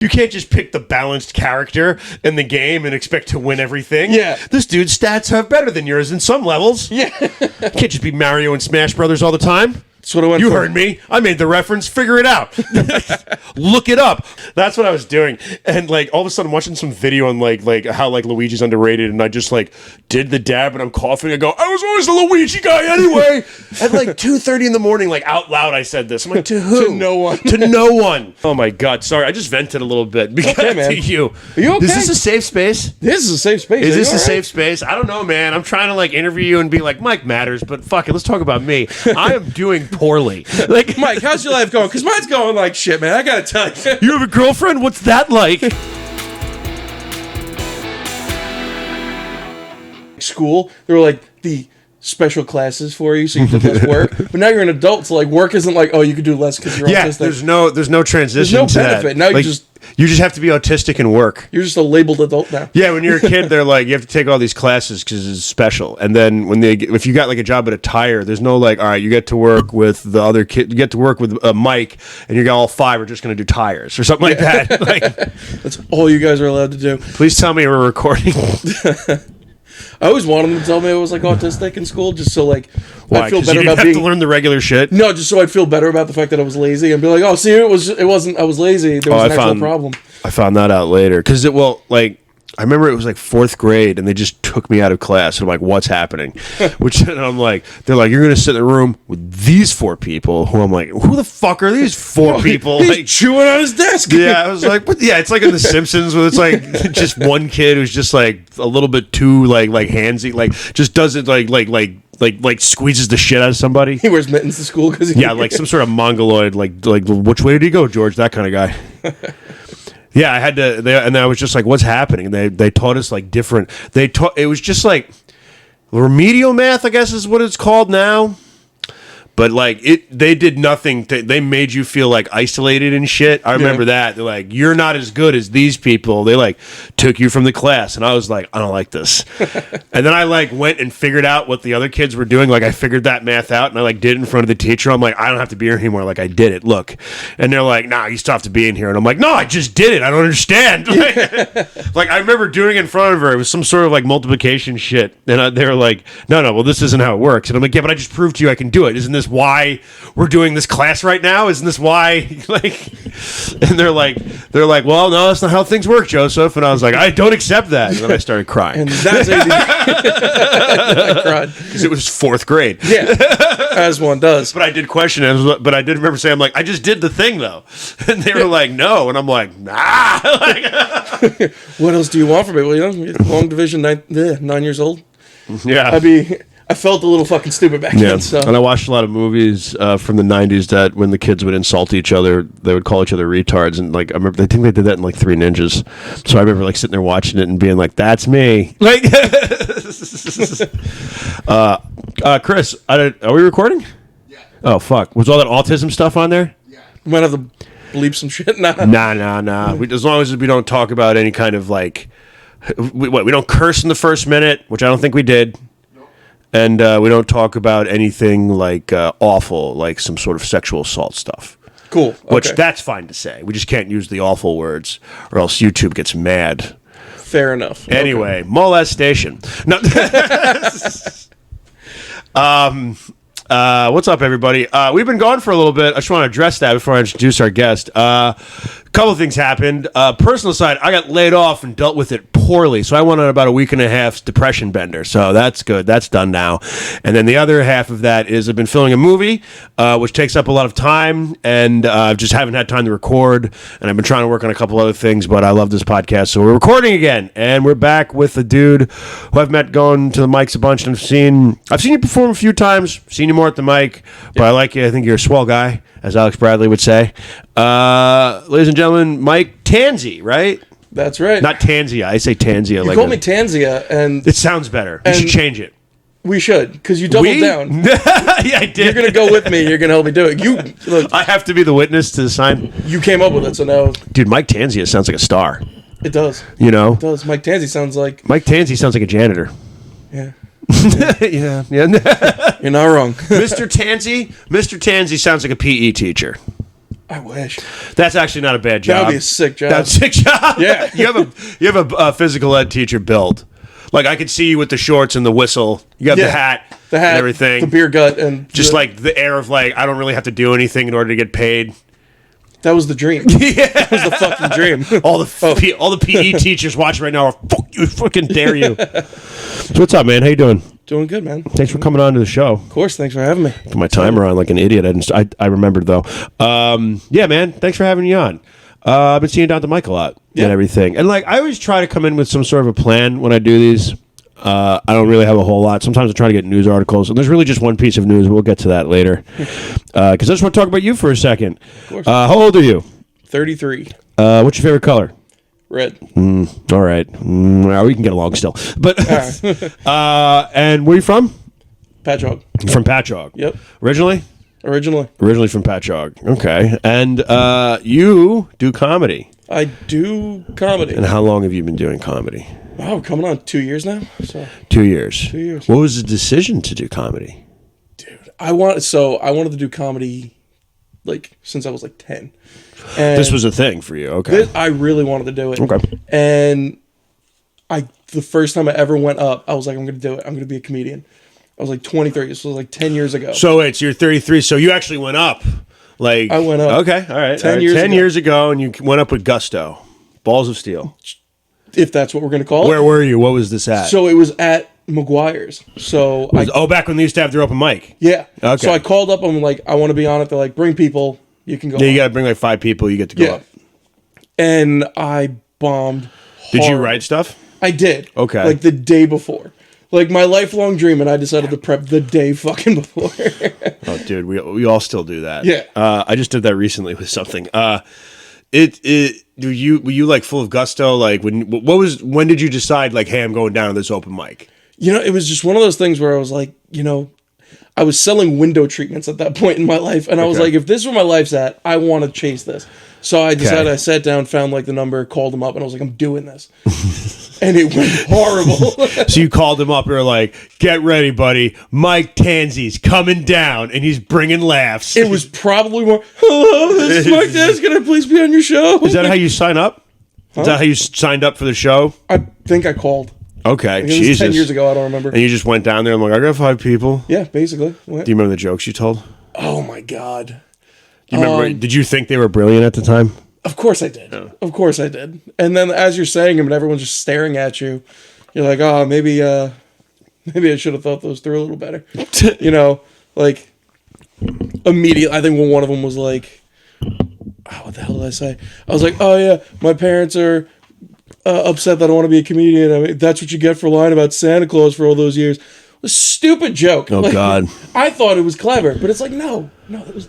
You can't just pick the balanced character in the game and expect to win everything. Yeah. This dude's stats are better than yours in some levels. Yeah. You can't just be Mario and Smash Brothers all the time. That's what I went You for. heard me. I made the reference. Figure it out. Look it up. That's what I was doing. And like all of a sudden, I'm watching some video on like how like Luigi's underrated, and I just like did the dab, and I'm coughing. I go, I was always the Luigi guy anyway. At like 2:30 in the morning, like out loud, I said this. I'm like, to who? To no one. To no one. Oh my god. Sorry, I just vented a little bit because Okay, man. to you. Are you okay? Is this a safe space? This is a safe space. Is Are this you a all right? safe space? I don't know, man. I'm trying to like interview you and be like, Mike matters, but fuck it, let's talk about me. I am doing poorly. Like, Mike, how's your life going? Because mine's going like shit, man. I gotta tell you. you have a girlfriend? What's that like? School, there were like the special classes for you, so you did less work. But now you're an adult, so like work isn't like, oh, you could do less because you're Yeah, autistic. there's no transition. There's no to benefit. That. Now Like, you just have to be autistic and work. You're just a labeled adult now. Yeah, when you're a kid, they're like, you have to take all these classes because it's special. And then if you got like a job at a tire, there's no like, all right, you get to work with the other kid, you get to work with Mike, and you got all five are just going to do tires or something like that. Like, That's all you guys are allowed to do. please tell me we're recording. I always wanted them to tell me I was like autistic in school, just so like Why? I feel 'Cause better you didn't about have being. to learn the regular shit. No, just so I'd feel better about the fact that I was lazy and be like, oh, see, it wasn't. I was lazy. There was an actual problem. I found that out later because I remember it was like fourth grade and they just took me out of class and I'm like, what's happening? Which and I'm like, they're like, you're gonna sit in the room with these four people. Who I'm like, who the fuck are these four people? He's Like, chewing on his desk. yeah, I was like, but yeah, it's like in The Simpsons where it's like just one kid who's just like a little bit too like handsy, like just doesn't like squeezes the shit out of somebody. He wears mittens to school because Yeah, like some sort of mongoloid, like which way did he go, George? That kind of guy. Yeah, I had to, and I was just like, what's happening? And they taught us like different. It was just like remedial math, I guess is what it's called now. But like they did nothing. They made you feel like isolated and shit. I remember that. They're like, you're not as good as these people. They like took you from the class, and I was like, I don't like this. And then I like went and figured out what the other kids were doing. Like I figured that math out, and I like did it in front of the teacher. I'm like, I don't have to be here anymore. Like I did it. Look, and they're like, nah, you still have to be in here. And I'm like, no, I just did it. I don't understand. Like I remember doing it in front of her. It was some sort of like multiplication shit, and they were like, no, well, this isn't how it works. And I'm like, yeah, but I just proved to you I can do it. Isn't this why we're doing this class right now? Isn't this why? Like, and they're like, well, no, that's not how things work, Joseph. And I was like, I don't accept that. And then I started crying. And that's I cried Because it was fourth grade. Yeah, as one does. But I did question it. But I did remember saying, I'm like, I just did the thing though. And they were like, no. And I'm like, nah. Like, What else do you want from me? Well, you know, long division, 9 years old. yeah. I felt a little fucking stupid back Yeah, then. So and I watched a lot of movies from the 90s that when the kids would insult each other, they would call each other retards. And like, I think they did that in like Three Ninjas. So I remember like sitting there watching it and being like, that's me. Like, Chris, are we recording? Yeah. Oh, fuck. Was all that autism stuff on there? Yeah. we might have to bleep some shit. Nah. Nah. As long as we don't talk about any kind of like, we don't curse in the first minute, which I don't think we did. And we don't talk about anything like awful, like some sort of sexual assault stuff. Cool. Okay. Which that's fine to say. We just can't use the awful words, or else YouTube gets mad. Fair enough. Anyway, molestation. No. What's up, everybody? We've been gone for a little bit. I just want to address that before I introduce our guest. Couple of things happened. Personal side, I got laid off and dealt with it poorly, so I went on about a week and a half's depression bender. So that's good. That's done now. And then the other half of that is I've been filming a movie, which takes up a lot of time, and just haven't had time to record. And I've been trying to work on a couple other things, but I love this podcast, so we're recording again. And we're back with a dude who I've met going to the mics a bunch, and I've seen you perform a few times. Seen you more at the mic, but I like you. I think you're a swell guy, as Alex Bradley would say. Ladies and gentlemen, Mike Tanzi, right? That's right. Not Tanzia. I say Tanzia. You called me Tanzia, and It sounds better. You should change it. we should, because you doubled down. Yeah, I did. You're gonna go with me. You're gonna help me do it. Look, I have to be the witness to the sign. you came up with it, so now Dude, Mike Tanzia sounds like a star. it does. You know? It does. Mike Tanzi sounds like Mike Tanzi sounds like a janitor. yeah. Yeah. You're not wrong. Mr. Tanzi sounds like a PE teacher. I wish. That's actually not a bad job. That would be a sick job. That's a sick job. Yeah. you have a physical ed teacher build. Like I could see you with the shorts and the whistle. You got the hat, and everything, the beer gut, and just like the air of like I don't really have to do anything in order to get paid. That was the dream. Yeah, that was the fucking dream. all the PE teachers watching right now are fuck you, fucking dare you. So what's up, man? How you doing? Doing good, man. Thanks for coming on to the show. Of course, thanks for having me. Put my timer on like an idiot. I remembered though. Yeah, man. Thanks for having you on. I've been seeing Down to Mike a lot and everything, and like I always try to come in with some sort of a plan when I do these. I don't really have a whole lot. Sometimes I try to get news articles, and there's really just one piece of news. We'll get to that later. Because I just want to talk about you for a second. Of course. How old are you? 33. What's your favorite color? Red. All right. Well, we can get along still. But and where are you from? Patchogue. From Patchogue. Yep. Originally from Patchogue. Okay. And you do comedy. I do comedy. And how long have you been doing comedy? Wow, coming on 2 years now. So 2 years. 2 years. What was the decision to do comedy? Dude, I wanted to do comedy like since I was like 10. And this was a thing for you. Okay. I really wanted to do it. Okay. And the first time I ever went up, I was like, I'm going to do it. I'm going to be a comedian. I was like 23. This was like 10 years ago. So wait, so you're 33. So you actually went up. Like I went up. Okay. All right. 10 years ago, and you went up with gusto. Balls of steel. If that's what we're going to call it. Where were you? What was this at? So it was at McGuire's. So back when they used to have their open mic. Yeah. Okay. So I called up. I'm like, I want to be on it. They're like, bring people. You can go. Yeah, you got to bring like 5 people. You get to go up. And I bombed. Did you write stuff? I did. Okay. Like the day before. Like my lifelong dream, and I decided to prep the day fucking before. Oh, dude, we all still do that. Yeah. I just did that recently with something. Were you like full of gusto? Like when did you decide like, hey, I'm going down to this open mic? It was just one of those things where I was like, I was selling window treatments at that point in my life, and I was like, if this is where my life's at, I want to chase this. So I decided, I sat down, found like the number, called them up, and I was like, I'm doing this. And it went horrible. So you called him up and were like, get ready, buddy. Mike Tanzi's coming down, and he's bringing laughs. It was probably more, hello, this is Mike Tanzi. Can I please be on your show? Is that how you sign up? Huh? Is that how you signed up for the show? I think I called. Okay, it was 10 years ago. I don't remember. And you just went down there and like, I got 5 people. Yeah, basically. What? Do you remember the jokes you told? Oh my god. Do you remember? Did you think they were brilliant at the time? Of course I did. Oh. Of course I did. And then as you're saying them and everyone's just staring at you, you're like, oh, maybe I should have thought those through a little better. Like immediately. I think one of them was like, what the hell did I say? I was like, oh yeah, my parents are upset that I want to be a comedian. I mean, that's what you get for lying about Santa Claus for all those years. A stupid joke. Oh, God. I thought it was clever, but it's like, no, that was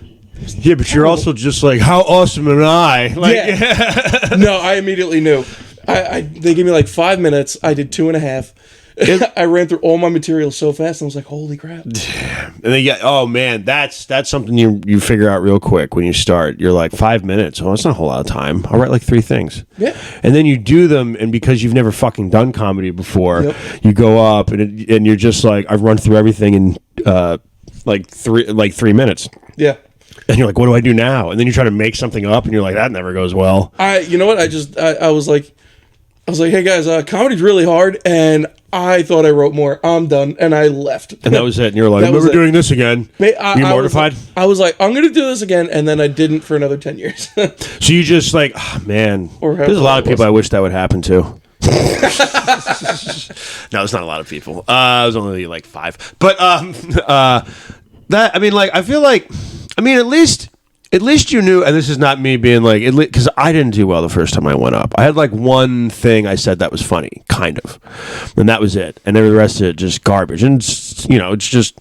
yeah, but you're also just like, how awesome am I? Like, yeah. No, I immediately knew. They gave me like 5 minutes. I did 2.5. I ran through all my material so fast, and I was like, holy crap. And then oh man, that's something you figure out real quick when you start. You're like, 5 minutes. Oh, that's not a whole lot of time. I'll write like 3 things. Yeah. And then you do them, and because you've never fucking done comedy before, you go up and you're just like, I've run through everything in like 3 minutes. Yeah. And you're like, what do I do now? And then you try to make something up, and you're like, that never goes well. You know what? I was like, hey guys, comedy's really hard, and I thought I wrote more. I'm done, and I left. And that was it. And you're like, we're doing this again. You mortified? I was like, I'm going to do this again, and then I didn't for another 10 years. So you just like, oh, man, there's a lot of people I wish that would happen to. No, it's not a lot of people. It was only like 5. But that, I mean, like, I feel like, I mean, at least you knew, and this is not me being like, because I didn't do well the first time I went up. I had like one thing I said that was funny, kind of, and that was it. And then the rest of it just garbage. And it's just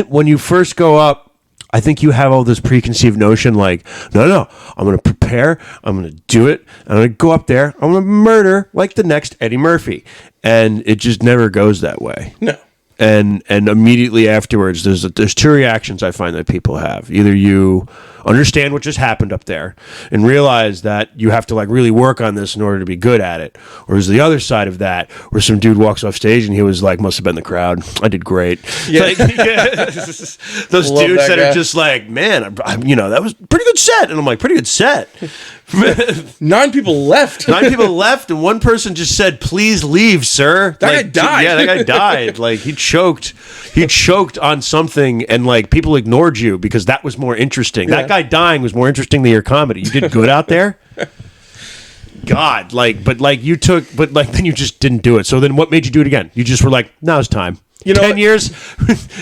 when you first go up, I think you have all this preconceived notion like, no, I'm going to prepare, I'm going to do it, I'm going to go up there, I'm going to murder like the next Eddie Murphy. And it just never goes that way. No. and immediately afterwards, there's two reactions I find that people have. Either you understand what just happened up there and realize that you have to like really work on this in order to be good at it, or is the other side of that where some dude walks off stage and he was like, must have been the crowd, I did great. Yeah. Like, those Love dudes that that are guy. just like, man, that was a pretty good set, and I'm like, pretty good set. 9 people left. 9 people left, and one person just said, "Please leave, sir." That guy died. Yeah, that guy died. Like he choked on something, and like people ignored you because that was more interesting. Yeah. That guy dying was more interesting than your comedy. You did good out there. God, then you just didn't do it. So then, what made you do it again? You just were like, "Now it's time." You know 10 what? years,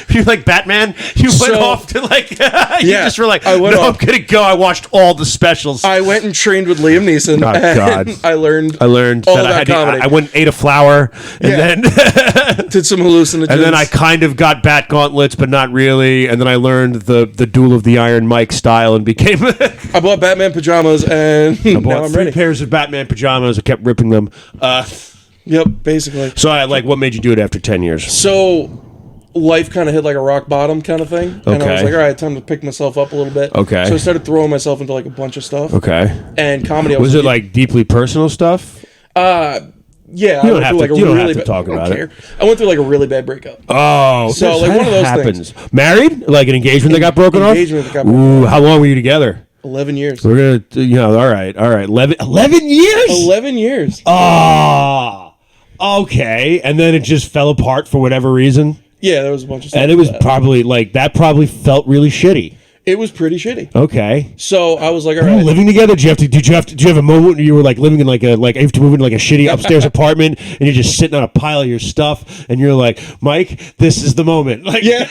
you're like Batman. You went off to like, you just were like, I'm gonna go. I watched all the specials. I went and trained with Liam Neeson. Oh, and God. I learned all that I had. comedy. I went and ate a flower, and then did some hallucinogens. and then I kind of got bat gauntlets, but not really. And then I learned the Duel of the Iron Mike style and became. I bought Batman pajamas and I now bought I'm 3 ready. pairs of Batman pajamas. I kept ripping them. Yep, basically. So I like. What made you do it after 10 years? So life kind of hit like a rock bottom kind of thing. And I was Okay. like, all right, time to pick myself up a little bit. Okay. So I started throwing myself into like a bunch of stuff. Okay. And comedy. I Was it like deeply personal stuff? Yeah. You don't have to. You don't have to talk about it. I went through like a really bad breakup. Oh, So, this like, one of those happens. Married? Like an engagement that got broken off? Engagement that got broken Ooh, how long were you together? 11 years. We're gonna, all right. 11 years? 11 years. Ah, okay. And then it just fell apart for whatever reason. Yeah, there was a bunch of stuff. And it was like that. probably like that. Probably felt really shitty. It was pretty shitty. Okay. So I was like, all Were you right. living together? Did you have a moment where you were like living in like you have to move into like a shitty upstairs apartment and you're just sitting on a pile of your stuff and you're like, Mike, this is the moment. Like, Yeah,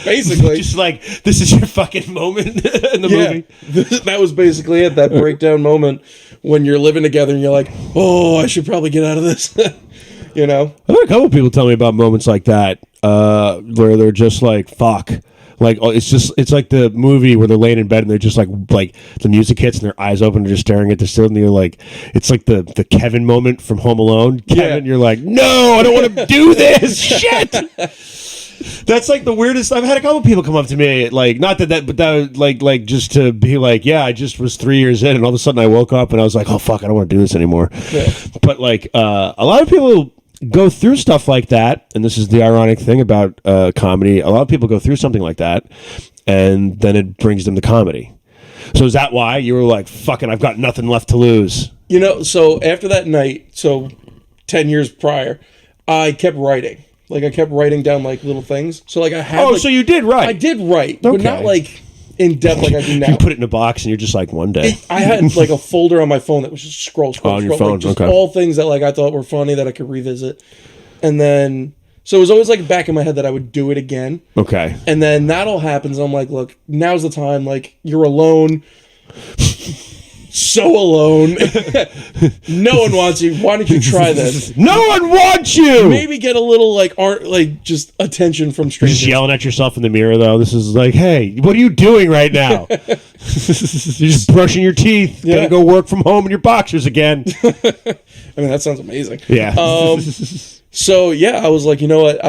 basically. just like this is your fucking moment in the movie. That was basically it. That breakdown moment when you're living together and you're like, oh, I should probably get out of this. You know? I've had a couple people tell me about moments like that where they're just like, fuck. Like, it's like the movie where they're laying in bed and they're just like the music hits and their eyes open and they're just staring at the ceiling. And you're like, it's like the Kevin moment from Home Alone. Kevin, you're like, no, I don't want to do this. Shit. That's like the weirdest. I've had a couple people come up to me, like, not that, but that like just to be like, yeah, I just was 3 years in and all of a sudden I woke up and I was like, oh, fuck, I don't want to do this anymore. Yeah. But like, a lot of people go through stuff like that, and this is the ironic thing about comedy. A lot of people go through something like that, and then it brings them to comedy. So is that why you were like, fuck it, I've got nothing left to lose? You know, so after that night, so 10 years prior, I kept writing. Like, I kept writing down, like, little things. So, like, I had... Oh, like, so you did write. I did write, but not, like, in depth like I do now. You put it in a box, and you're just like, one day. I had, like, a folder on my phone that was just scroll. On your phone, like, just okay. all things that, like, I thought were funny that I could revisit. And then... So it was always, like, back in my head that I would do it again. Okay. And then that all happens, and I'm like, look, now's the time. Like, you're alone. So alone. No one wants you. Why don't you try this? No one wants you! Maybe get a little, like, just attention from strangers. Just yelling at yourself in the mirror, though. This is like, hey, what are you doing right now? You're just brushing your teeth. Yeah. Gonna go work from home in your boxers again. I mean, that sounds amazing. Yeah. So, yeah, I was like, you know what?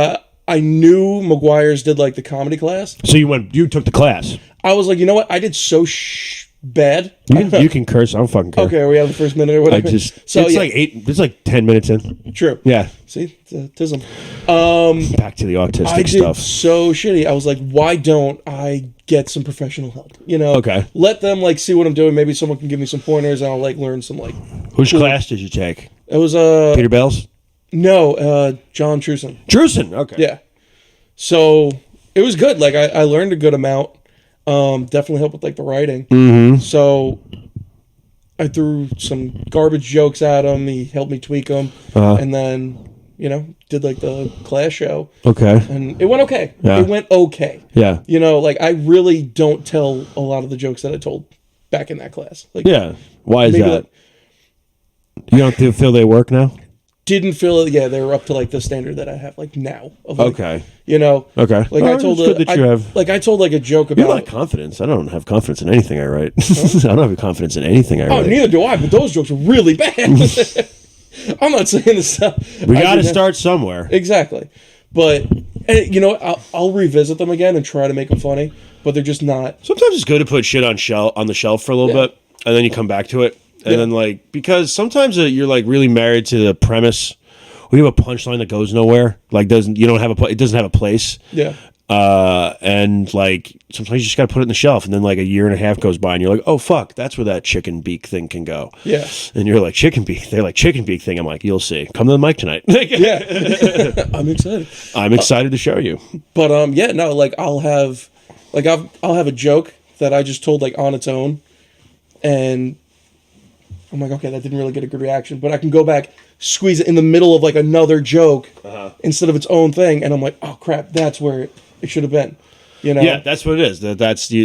I knew McGuire's did, like, the comedy class. So you took the class. I was like, you know what? I did so bad. You can curse. I don't fucking care. Okay, are we on the first minute or whatever? It's like 10 minutes in. True. Yeah. See? It's autism. Back to the autistic I did stuff. so shitty. I was like, why don't I get some professional help? You know? Okay. Let them, like, see what I'm doing. Maybe someone can give me some pointers and I'll, like, learn some, like... Which class did you take? It was, Peter Bell's? No, John Truson. Truson, okay. Yeah. So, it was good. Like, I learned a good amount. Definitely helped with, like, the writing. Mm-hmm. So, I threw some garbage jokes at him. He helped me tweak them. And then, you know, did, like, the class show. Okay. And it went okay. Yeah. It went okay. Yeah. You know, like, I really don't tell a lot of the jokes that I told back in that class. Like, Yeah. Why is maybe, that? like, You don't feel they work now? didn't feel it. Yeah, they were up to, like, the standard that I have, like, now. Of, like, Okay. You know? Okay. Like, Oh, I told it's good that you have... Like, I told, like, a joke You have a about... lot of confidence. I don't have confidence in anything I write. I don't have confidence in anything I Oh, write. neither do I, but those jokes are really bad. I'm not saying this stuff. We got to start somewhere. Exactly. But you know, I'll revisit them again and try to make them funny, but they're just not. Sometimes it's good to put shit on the shelf for a little bit, and then you come back to it, and then like because sometimes you're like really married to the premise. We have a punchline that goes nowhere. Like it doesn't have a place. Yeah. And like sometimes you just got to put it in the shelf, and then like a year and a half goes by, and you're like, oh fuck, that's where that chicken beak thing can go. Yeah. And you're like, chicken beak. They're like, chicken beak thing. I'm like, you'll see. Come to the mic tonight. Yeah. I'm excited. I'm excited to show you. But yeah, no, like I'll have a joke that I just told like on its own, and I'm like, okay, that didn't really get a good reaction, but I can go back, squeeze it in the middle of like another joke instead of its own thing, and I'm like, oh crap, that's where it should have been, you know? Yeah, that's what it is.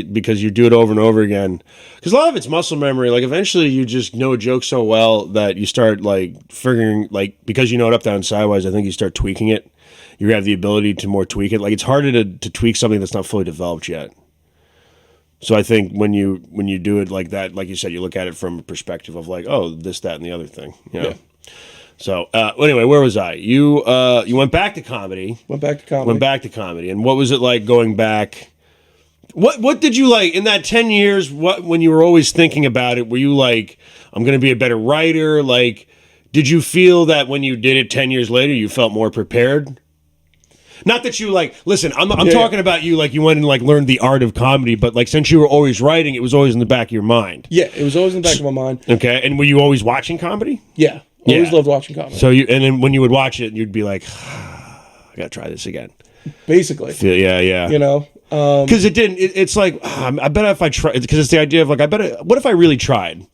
Because you do it over and over again. Because a lot of it's muscle memory. Like eventually, you just know a joke so well that you start like figuring like because you know it up, down, sideways. I think you start tweaking it. You have the ability to more tweak it. Like it's harder to tweak something that's not fully developed yet. So I think when you do it like that, like you said, you look at it from a perspective of like, oh, this, that, and the other thing. You know? Yeah. So anyway, where was I? You went back to comedy. Went back to comedy. And what was it like going back? What did you like in that 10 years? When you were always thinking about it, were you like, I'm going to be a better writer? Like, did you feel that when you did it 10 years later, you felt more prepared? Not that you like, listen, I'm talking about you like you went and like learned the art of comedy, but like since you were always writing, it was always in the back of your mind. Yeah, it was always in the back of my mind. Okay, and were you always watching comedy? Yeah, always loved watching comedy. So and then when you would watch it, you'd be like, I gotta try this again. Basically. Yeah. You know? Because it's like, I bet if I tried, because it's the idea of like, what if I really tried?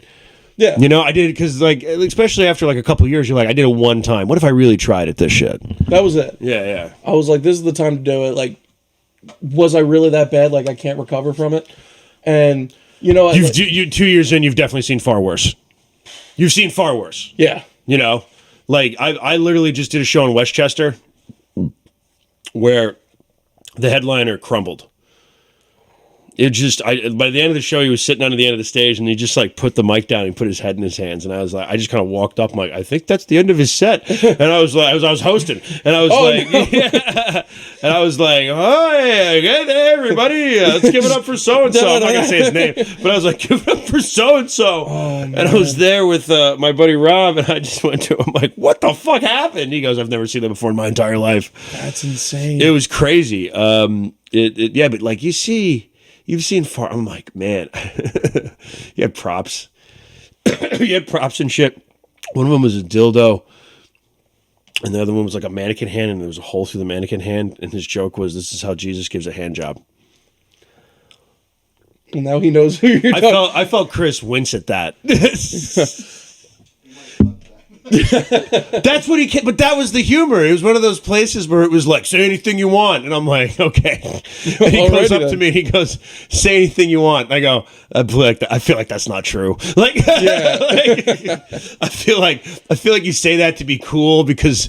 Yeah. You know, I did, because like, especially after like a couple of years, you're like, I did it one time. What if I really tried at this shit? That was it. Yeah. I was like, this is the time to do it. Like, was I really that bad? Like, I can't recover from it. And, you know. You 2 years in, you've definitely seen far worse. You've seen far worse. Yeah. You know, like, I literally just did a show in Westchester where the headliner crumbled. It just, by the end of the show, he was sitting on the end of the stage, and he just like put the mic down and put his head in his hands, and I was like, I just kind of walked up, I'm like, I think that's the end of his set, and I was like, I was hosting, and I was yeah. And I was like, hi, good day, everybody, let's give it up for so and so. I'm not gonna say his name, but I was like, give it up for so and so, and I was there with my buddy Rob, and I just went to him like, what the fuck happened? He goes, I've never seen that before in my entire life. That's insane. It was crazy. Yeah, but like you've seen far. I'm like, man, you had props. You had props and shit. One of them was a dildo, and the other one was like a mannequin hand, and there was a hole through the mannequin hand. And his joke was, "This is how Jesus gives a hand job." Well, now he knows who you're talking. I felt Chris wince at that. That's what he. But that was the humor. It was one of those places where it was like, say anything you want, and I'm like, okay. And he goes up to me and he goes, say anything you want. And I go, I feel like that's not true. Like, yeah. I feel like you say that to be cool because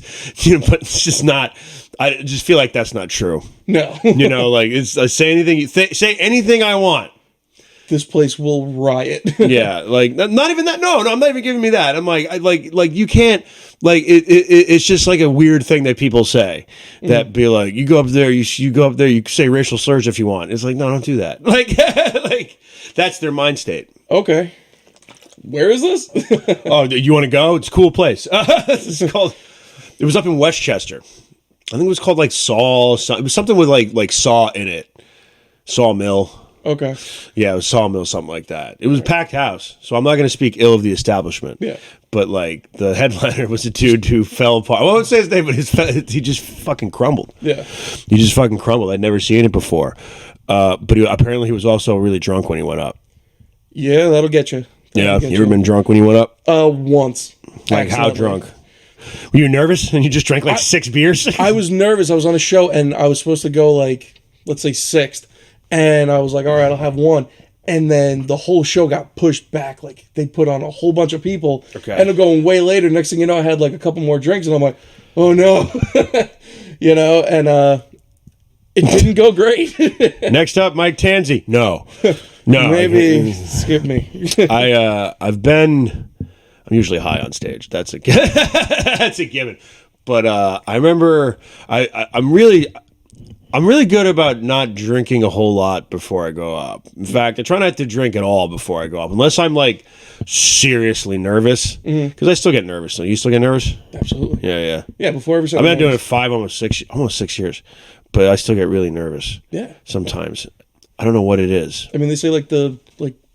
but it's just not. I just feel like that's not true. No, like it's say anything. Say anything I want. This place will riot. Yeah, like not even that. No, I'm not even giving me that. I'm like, like you can't. Like it's just like a weird thing that people say that be like, you go up there, you go up there, you say racial slurs if you want. It's like, no, don't do that. Like, like that's their mind state. Okay, where is this? Oh, you want to go? It's a cool place. It's called. It was up in Westchester. I think it was called like Saw. It was something with like saw in it. Sawmill. Okay. Yeah, it was Sawmill, something like that. It was a packed house, so I'm not going to speak ill of the establishment. Yeah. But, like, the headliner was a dude who fell apart. Well, I won't say his name, but he just fucking crumbled. Yeah. He just fucking crumbled. I'd never seen it before. But apparently he was also really drunk when he went up. Yeah, that'll get you. You ever been drunk when you went up? Once. Like, how drunk? Were you nervous and you just drank, like, 6 beers? I was nervous. I was on a show, and I was supposed to go, like, let's say 6th. And I was like, all right, I'll have one. And then the whole show got pushed back. Like, they put on a whole bunch of people. Okay. Ended up going way later. Next thing you know, I had like a couple more drinks. And I'm like, oh, no. And it didn't go great. Next up, Mike Tanzi. No. Maybe skip me. I'm usually high on stage. That's a given. But I remember I'm really good about not drinking a whole lot before I go up. In fact, I try not to drink at all before I go up, unless I'm like seriously nervous. Because I still get nervous. So you still get nervous? Absolutely. Yeah. Yeah, before every I've been doing it almost 6 years, but I still get really nervous. Yeah. Sometimes. I don't know what it is. I mean, they say like the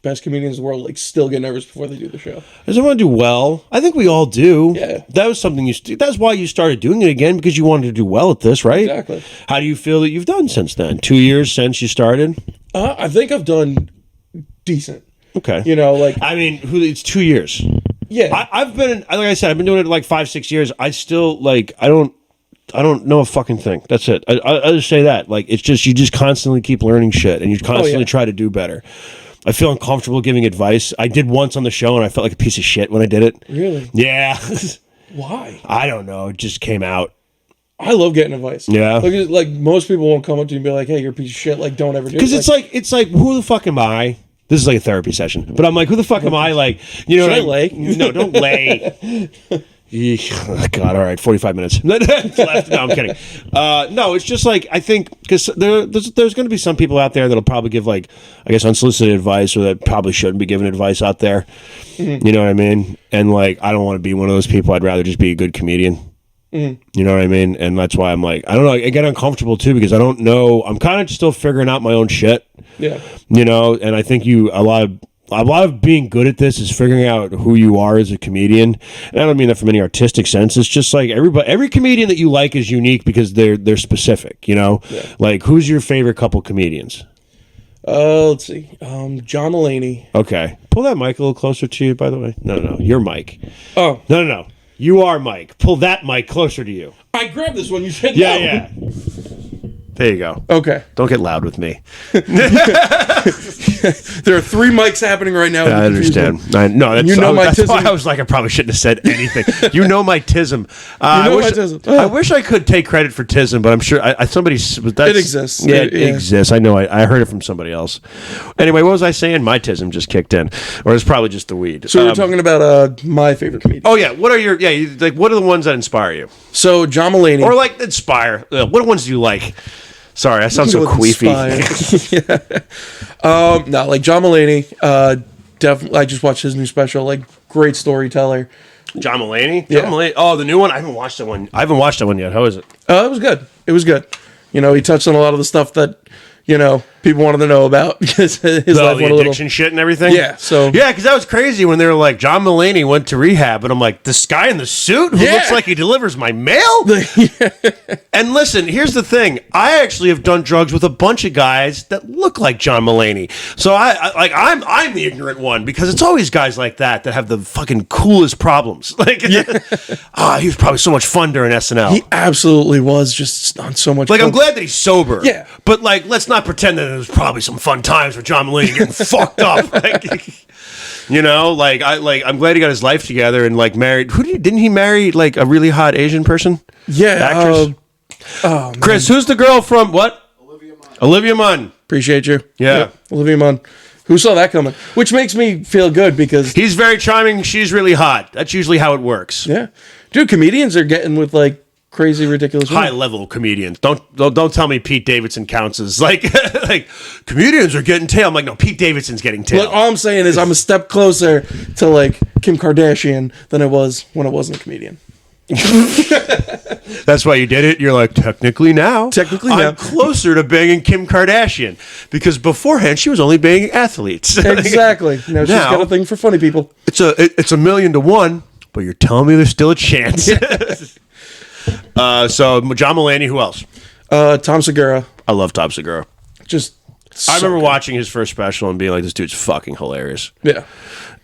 best comedians in the world like still get nervous before they do the show. Does everyone do well? I think we all do. Yeah. That was something that's why you started doing it again, because you wanted to do well at this, right? Exactly. How do you feel that you've done since then? 2 years since you started? I think I've done decent. Okay. You know, like I mean, it's 2 years. Yeah. I've been, like I said, I've been doing it like 5-6 years. I still like I don't know a fucking thing. That's it. I just say that. Like it's just you just constantly keep learning shit and you constantly try to do better. I feel uncomfortable giving advice. I did once on the show and I felt like a piece of shit when I did it. Really? Yeah. Why? I don't know. It just came out. I love getting advice. Yeah. Like most people won't come up to you and be like, "Hey, you're a piece of shit. Like, don't ever do it." Because it's like, who the fuck am I? This is like a therapy session, but I'm like, who the fuck am I? Like, you know, Should I lay? No, don't lay. God, all right, 45 minutes left. No, I'm kidding. No, it's just like I think because there's going to be some people out there that'll probably give like I guess unsolicited advice or that probably shouldn't be giving advice out there. You know what I mean? And like I don't want to be one of those people. I'd rather just be a good comedian. You know what I mean? And that's why I'm like I don't know. I get uncomfortable too because I don't know. I'm kind of still figuring out my own shit. Yeah. You know, and I think a lot of being good at this is figuring out who you are as a comedian. And I don't mean that from any artistic sense. It's just like every comedian that you like is unique because they're specific, you know? Yeah. Like who's your favorite couple comedians? Let's see. John Mulaney. Okay. Pull that mic a little closer to you, by the way. No. You're Mike. Oh. No. You are Mike. Pull that mic closer to you. I grabbed this one. You said no. Yeah. There you go. Okay. Don't get loud with me. There are 3 mics happening right now. I understand. That's why I was like, I probably shouldn't have said anything. You know my tism. My tism. I wish I could take credit for tism, but I'm sure it exists. Yeah, it exists. I know. I heard it from somebody else. Anyway, what was I saying? My tism just kicked in, or it's probably just the weed. So we're talking about my favorite comedian. Oh yeah, what are what are the ones that inspire you? So John Mulaney, or like inspire. What ones do you like? Sorry, I sound so queefy. No, like John Mulaney. Definitely, I just watched his new special. Like, great storyteller. John Mulaney? Yeah. John Mulaney. Oh, the new one? I haven't watched that one. yet. How is it? It was good. It was good. You know, he touched on a lot of the stuff that, you know, people wanted to know about because his life went a little addiction shit and everything. Yeah, so because that was crazy when they were like John Mulaney went to rehab, and I'm like, this guy in the suit who looks like he delivers my mail. And listen, here's the thing: I actually have done drugs with a bunch of guys that look like John Mulaney. So I'm the ignorant one because it's always guys like that have the fucking coolest problems. Like, he was probably so much fun during SNL. He absolutely was just on so much. Like, I'm glad that he's sober. Yeah, but like, let's not pretend that there was probably some fun times with John Mulaney getting fucked up. Like, you know, I'm glad he got his life together and like married. Didn't he marry like a really hot Asian person? Yeah, actress. Chris, who's the girl from what? Olivia Munn. Appreciate you. Yeah, yep. Olivia Munn. Who saw that coming? Which makes me feel good because he's very charming. She's really hot. That's usually how it works. Yeah, dude. Comedians are getting with like crazy, ridiculous high level comedians. Don't tell me Pete Davidson counts as like like comedians are getting tail. I'm like, no, Pete Davidson's getting tail. Look, all I'm saying is I'm a step closer to like Kim Kardashian than I was when I wasn't a comedian. That's why you did it. You're like, technically now I'm closer to banging Kim Kardashian because beforehand she was only banging athletes. Exactly. Now she's got a thing for funny people. It's a million to one, but you're telling me there's still a chance. So John Mulaney, who else? Tom Segura. I love Tom Segura. I remember watching his first special and being like, this dude's fucking hilarious. Yeah.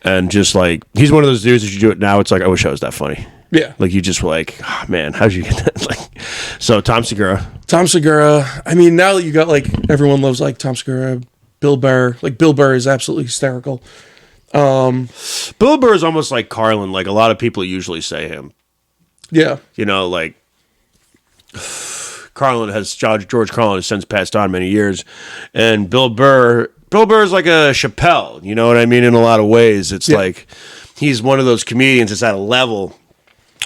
And just like, he's one of those dudes, if you do it now, it's like, I wish I was that funny. Yeah. Like, you just were like, oh, man, how'd you get that? Like, so Tom Segura. I mean, now that you got like, everyone loves like Tom Segura, Bill Burr. Like, Bill Burr is absolutely hysterical. Bill Burr is almost like Carlin. Like, a lot of people usually say him. Yeah. You know, like, George Carlin has since passed on many years. And Bill Burr is like a Chappelle. You know what I mean? In a lot of ways. It's like, he's one of those comedians that's at a level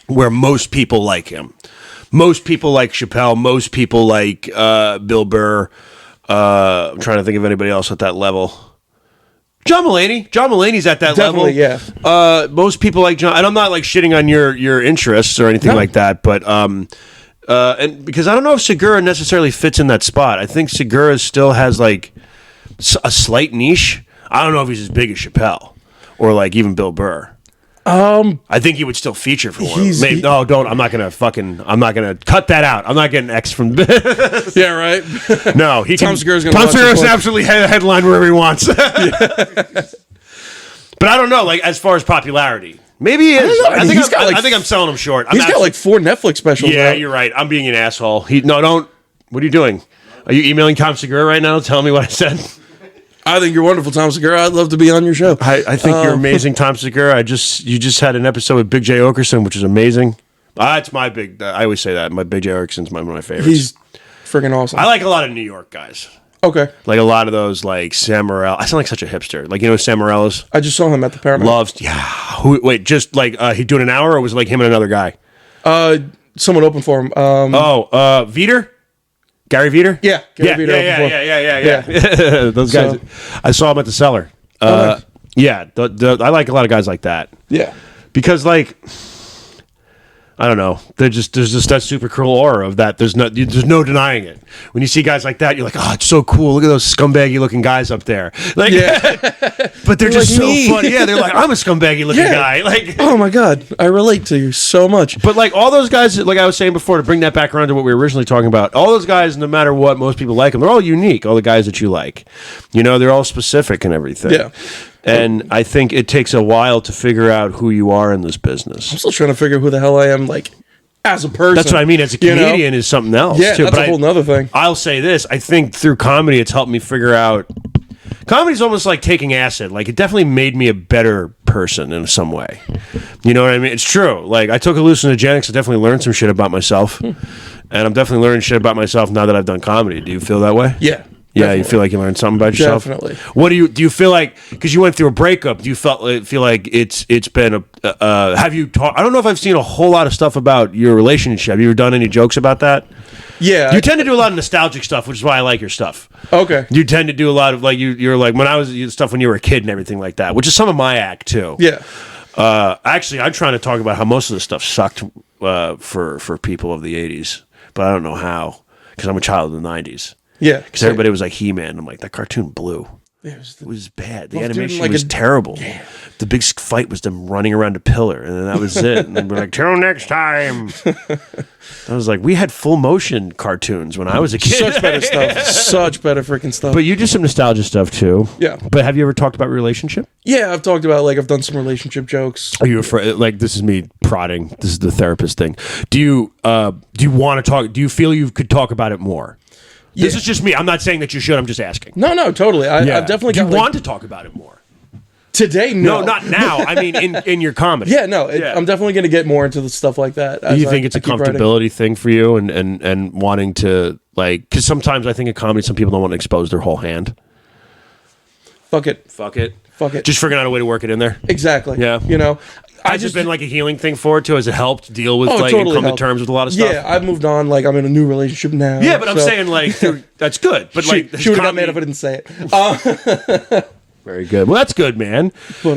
where most people like him. Most people like Chappelle. Most people like Bill Burr. I'm trying to think of anybody else at that level. John Mulaney. John Mulaney's at that level. Definitely, yeah. Most people like John, and I'm not like shitting on your interests or anything like that, but and because I don't know if Segura necessarily fits in that spot. I think Segura still has like a slight niche. I don't know if he's as big as Chappelle or like even Bill Burr. I think he would still feature for one. Maybe, no, don't. I'm not gonna cut that out. I'm not getting X from. Yeah, right. No, Tom Segura's gonna. Tom Segura's absolutely headline wherever he wants. But I don't know. Like as far as popularity, maybe he is. I think I'm selling him short. He's got like 4 Netflix specials. Yeah, out. you're right. I'm being an asshole. Don't. What are you doing? Are you emailing Tom Segura right now? Telling me what I said. I think you're wonderful, Tom Segura. I'd love to be on your show. I think you're amazing, Tom Segura. You just had an episode with Big J Okerson, which is amazing. It's my big. I always say that. My Big J Okerson's one of my favorites. He's freaking awesome. I like a lot of New York guys. Okay. Like a lot of those, like Sam Morril. I sound like such a hipster. Like, you know who Sam Morril is? I just saw him at the Paramount. Wait, just like he doing an hour, or was it like him and another guy? Someone opened for him. Veter? Gary Veter? Yeah. Gary Veter Yeah. Those guys. I saw him at the Cellar. Yeah, I like a lot of guys like that. Yeah. Because, like, I don't know. There's just that super cool aura of that. There's no denying it. When you see guys like that, you're like, oh, it's so cool. Look at those scumbaggy looking guys up there. Like, but they're just like so funny. Yeah, they're like, I'm a scumbaggy looking guy. Like, oh my God, I relate to you so much. But like all those guys, like I was saying before, to bring that back around to what we were originally talking about, all those guys, no matter what, most people like them. They're all unique. All the guys that you like, they're all specific and everything. Yeah. And I think it takes a while to figure out who you are in this business. I'm still trying to figure who the hell I am, like, as a person. That's what I mean. As a comedian is something else. Yeah, too. that's a whole nother thing. I'll say this. I think through comedy, it's helped me figure out... Comedy's almost like taking acid. Like, it definitely made me a better person in some way. You know what I mean? It's true. Like, I took hallucinogenics. I definitely learned some shit about myself. And I'm definitely learning shit about myself now that I've done comedy. Do you feel that way? Yeah. Yeah, definitely. you feel like you learned something about yourself? Definitely. What do you feel like, because you went through a breakup, do you feel like it's been have you I don't know if I've seen a whole lot of stuff about your relationship. Have you ever done any jokes about that? Yeah. You tend to do a lot of nostalgic stuff, which is why I like your stuff. Okay. You tend to do a lot of, like, you're like, when I was, stuff when you were a kid and everything like that, which is some of my act, too. Yeah. Actually, I'm trying to talk about how most of this stuff sucked for people of the 80s, but I don't know how, because I'm a child of the 90s. Yeah. Because everybody was like He-Man. I'm like, that cartoon blew. It was bad. The animation was terrible. Yeah. The big fight was them running around a pillar, and then that was it. And we're like, till next time. I was like, we had full motion cartoons when I was a kid. Such better stuff. Such better freaking stuff. But you do some nostalgia stuff too. Yeah. But have you ever talked about relationship? Yeah, I've talked about, like, I've done some relationship jokes. Are you afraid? Like, this is me prodding. This is the therapist thing. Do you want to talk? Do you feel you could talk about it more? This is just me. I'm not saying that you should. I'm just asking. No, totally. I've definitely got. Do you want to talk about it more? Today, no. No, not now. I mean, in your comedy. Yeah, no. I'm definitely going to get more into the stuff like that. Do you think it's a comfortability thing for you and wanting to, like, because sometimes I think in comedy, some people don't want to expose their whole hand. Fuck it. Just figuring out a way to work it in there. Exactly. Yeah. Has it been like a healing thing for it too? Has it helped deal with and come to terms with a lot of stuff? Yeah, I've moved on. Like, I'm in a new relationship now. Yeah, but I'm saying, like, that's good. But like, she would have got mad if I didn't say it. Very good. Well, that's good, man.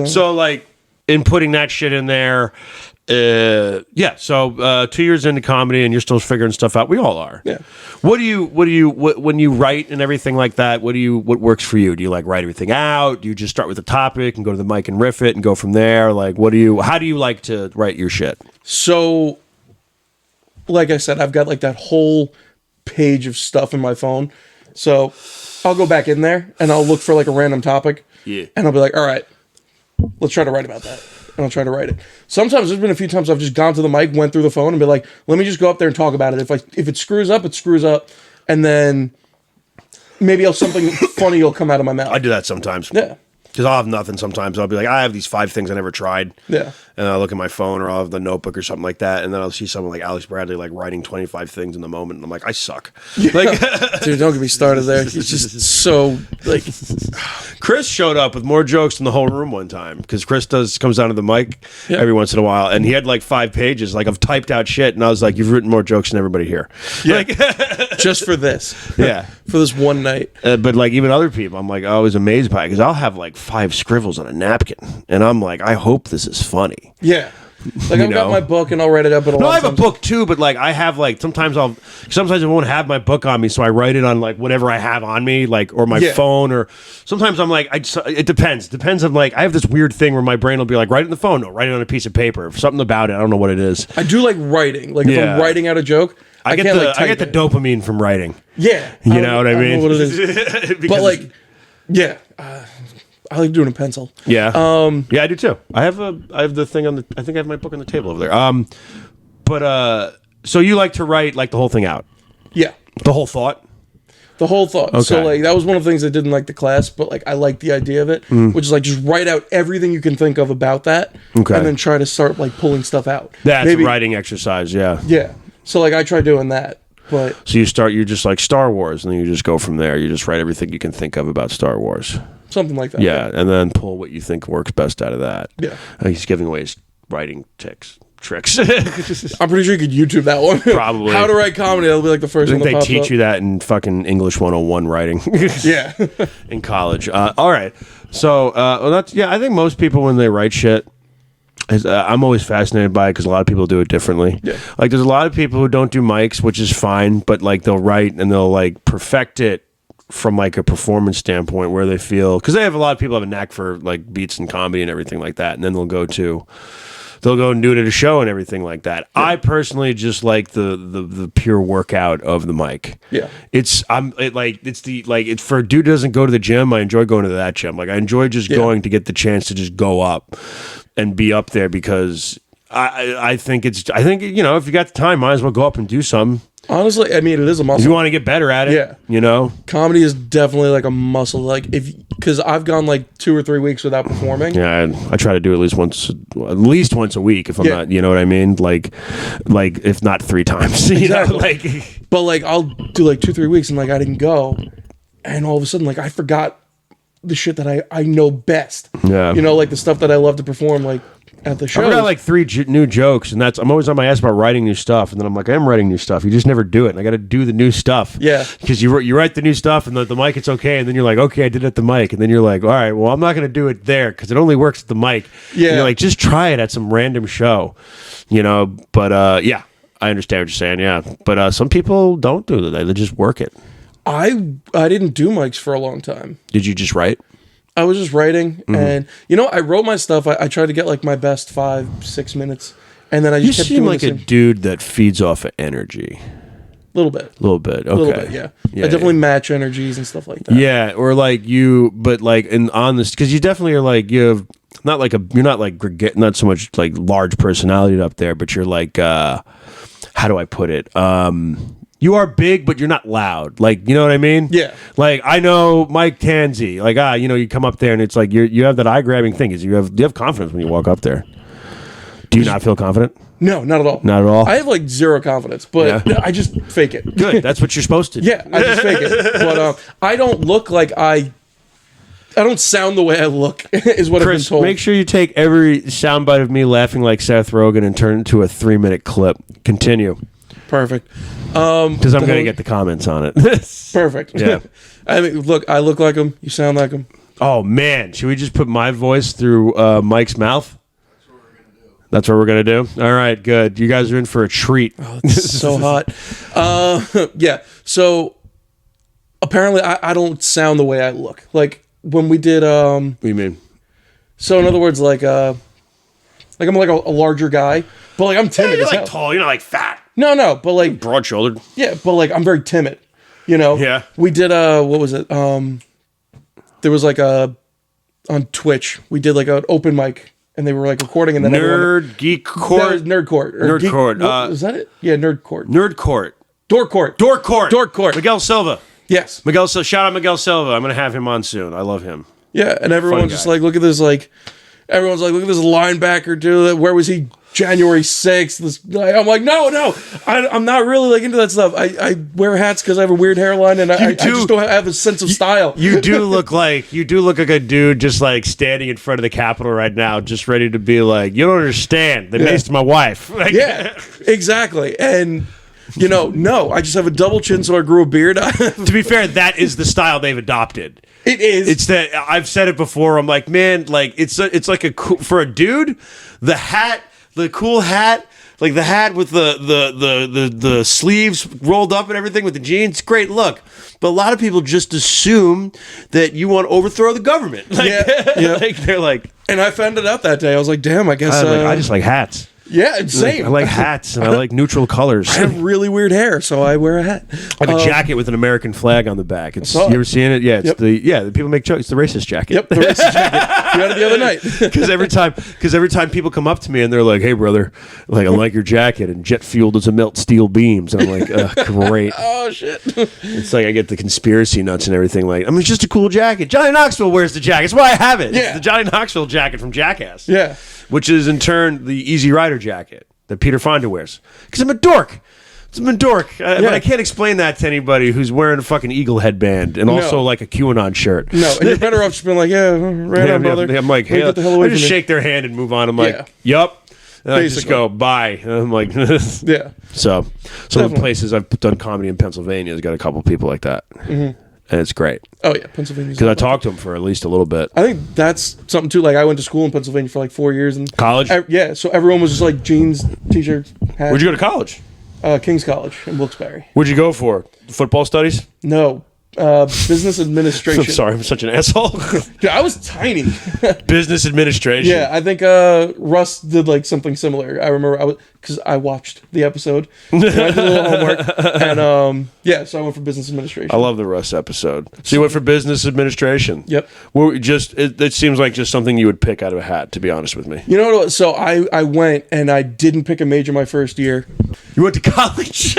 So, like, in putting that shit in there, So 2 years into comedy, and you're still figuring stuff out. We all are. Yeah. When you write and everything like that? What works for you? Do you like write everything out? Do you just start with a topic and go to the mic and riff it and go from there? Like, how do you like to write your shit? So, like I said, I've got like that whole page of stuff in my phone. So I'll go back in there and I'll look for like a random topic. Yeah. And I'll be like, all right, let's try to write about that. And I'll try to write it. Sometimes there's been a few times I've just gone to the mic, went through the phone, and be like, let me just go up there and talk about it. If it screws up, it screws up. And then maybe something funny will come out of my mouth. I do that sometimes. Yeah. Because I'll have nothing sometimes. I'll be like, I have these 5 things I never tried. Yeah. And I'll look at my phone or I'll have the notebook or something like that. And then I'll see someone like Alex Bradley like writing 25 things in the moment. And I'm like, I suck. Like, dude, don't get me started there. He's just so like. Chris showed up with more jokes than the whole room one time. Because Chris comes down to the mic every once in a while. And he had like 5 pages like of typed out shit. And I was like, you've written more jokes than everybody here. Yeah. Like, just for this. Yeah. For this one night. But like even other people, I'm like, I was amazed by it. Because I'll have like 5 scribbles on a napkin. And I'm like, I hope this is funny. Yeah. Like I've got my book and I'll write it up. No, I have a book too, but like I have like sometimes I won't have my book on me, so I write it on like whatever I have on me, like or my phone, or sometimes I'm like it depends. Depends on like I have this weird thing where my brain will be like write it in the phone, no, write it on a piece of paper, something about it. I don't know what it is. I do like writing. Like if I'm writing out a joke, I get the dopamine from writing. Yeah, you know what I mean. Know what it is. But like, yeah. I like doing a pencil. Yeah. Yeah, I do too. I have the thing on the. I think I have my book on the table over there. But so you like to write like the whole thing out? Yeah. The whole thought. The whole thought. Okay. So like that was one of the things I didn't like the class, but like I like the idea of it, which is like just write out everything you can think of about that, and then try to start like pulling stuff out. That's a writing exercise. Yeah. Yeah. So like I try doing that. But so you're just like Star Wars, and then you just go from there. You just write everything you can think of about Star Wars. Something like that. Yeah, and then pull what you think works best out of that. Yeah. He's giving away his writing tricks. I'm pretty sure you could YouTube that one. Probably. How to write comedy. That'll be like the first one that pops up. They teach you that in fucking English 101 writing. Yeah. In college. All right. So, I think most people when they write shit, I'm always fascinated by it because a lot of people do it differently. Yeah. Like there's a lot of people who don't do mics, which is fine, but like they'll write and they'll like perfect it from like a performance standpoint where they feel, because they have a lot of people have a knack for like beats and comedy and everything like that, and then they'll go and do it at a show and everything like that. Yeah. I personally just like the pure workout of the mic. Yeah, it's for a dude who doesn't go to the gym. I enjoy going to that gym. Like I enjoy just going to get the chance to just go up and be up there because I think you know if you got the time, might as well go up and do something. Honestly, I mean, it is a muscle. If you want to get better at it, yeah. You know? Comedy is definitely like a muscle. Like, because I've gone like 2 or 3 weeks without performing. Yeah, I try to do at least once a week if I'm not, you know what I mean? Like if not 3 times. Exactly. You know? Like, but like, I'll do like 2-3 weeks and like I didn't go. And all of a sudden, like, I forgot the shit that I know best. Yeah. You know, like the stuff that I love to perform, like, at the show. I've got like 3 new jokes, and I'm always on my ass about writing new stuff, and then I'm like, I am writing new stuff. You just never do it, and I got to do the new stuff. Yeah. Because you write the new stuff, and the mic, it's okay, and then you're like, okay, I did it at the mic, and then you're like, all right, well, I'm not going to do it there, because it only works at the mic. Yeah. And you're like, just try it at some random show, you know? But, yeah, I understand what you're saying, yeah. But some people don't do that. They just work it. I didn't do mics for a long time. Did you just write? I was just writing, and you know, I wrote my stuff. I tried to get like my best 5-6 minutes, and then I just kept doing like a dude that feeds off of energy. A little bit. Okay. A little bit, yeah. I definitely match energies and stuff like that. Yeah, or like but like on this, because you definitely are like you have you're not so much like large personality up there, but you're like how do I put it? You are big, but you're not loud. Like, you know what I mean? Yeah. Like, I know Mike Tanzi. Like, you know, you come up there and it's like you have that eye-grabbing thing. Do you have confidence when you walk up there? Do you not feel confident? No, not at all. Not at all? I have like 0 confidence, but I just fake it. Good. That's what you're supposed to do. Yeah, I just fake it. But I don't look like I don't sound the way I look, is what Chris, I've been told. Make sure you take every soundbite of me laughing like Seth Rogen and turn it into a 3-minute clip. Continue. Perfect. Because I'm going to get the comments on it. Perfect. Yeah. I mean, look, I look like him. You sound like him. Oh, man. Should we just put my voice through Mike's mouth? That's what we're going to do? All right, good. You guys are in for a treat. Oh, it's so hot. Yeah. So, apparently, I don't sound the way I look. Like, when we did... What do you mean? So, in other words, like I'm like a larger guy, but like I'm timid you're as like hell. tall. You're not like fat. No, but like broad-shouldered. Yeah, but like I'm very timid. You know. Yeah. We did what was it? There was like on Twitch. We did like an open mic, and they were like recording, and then Geek Court, Nerd Court, Nerd Court. Is that it? Yeah, Nerd Court. Nerd Court. Door Court. Door Court. Door Court. Miguel Silva. Yes. Shout out Miguel Silva. I'm gonna have him on soon. I love him. Yeah, and everyone's just like, look at this, like, everyone's like, look at this linebacker, dude. Where was he January 6th? This, I'm like, no, I'm not really like into that stuff. I wear hats because I have a weird hairline, and I just don't have a sense of style. You do look like a dude just like standing in front of the Capitol right now, just ready to be like, you don't understand. They maced my wife. Like, yeah, exactly. And no, I just have a double chin, so I grew a beard. to be fair, that is the style they've adopted. It is. It's that I've said it before. I'm like, man, like it's like a cool, for a dude, the hat, the cool hat, like the hat with the sleeves rolled up and everything with the jeans, great look. But a lot of people just assume that you want to overthrow the government. Like, yeah. like they're like, and I found it out that day. I was like, damn, I guess I just like hats. Yeah, same. I like hats and I like neutral colors. I have really weird hair, so I wear a hat. I have a jacket with an American flag on the back. It's, you ever seen it? Yeah, it's the people make jokes. It's the racist jacket. Yep, the racist jacket. You had it the other night. Because every time people come up to me and they're like, "Hey, brother, like I like your jacket," and jet fuel doesn't melt steel beams, and I'm like, great. Oh shit! It's like I get the conspiracy nuts and everything. Like, I mean, it's just a cool jacket. Johnny Knoxville wears the jacket. That's why I have it. Yeah, it's the Johnny Knoxville jacket from Jackass. Yeah, which is in turn the Easy Rider jacket that Peter Fonda wears. Because I'm a dork. But I can't explain that to anybody who's wearing a fucking eagle headband and also like a QAnon shirt. No, and you're better off just being like, right on, brother. I'm like, hey, I just shake their hand and move on. I'm like, yup. And I just go, bye. And I'm like, yeah. So some of the places I've done comedy in Pennsylvania has got a couple people like that. Mm-hmm. And it's great. Oh, yeah, Pennsylvania. Because I talked to them for at least a little bit. I think that's something, too. Like, I went to school in Pennsylvania for, like, 4 years. And college? So everyone was just, like, jeans, T-shirts, hats. Where'd you go to college? King's College in Wilkes-Barre. Where'd you go for? Football studies? No. Business administration. I'm sorry, I'm such an asshole. Dude, I was tiny. Business administration. Yeah, I think Russ did like something similar. I remember because I watched the episode. And I did a little homework, and so I went for business administration. I love the Russ episode. So you went for business administration. Yep. Well, it seems like just something you would pick out of a hat. To be honest with me. You know what? So I went and I didn't pick a major my first year. You went to college.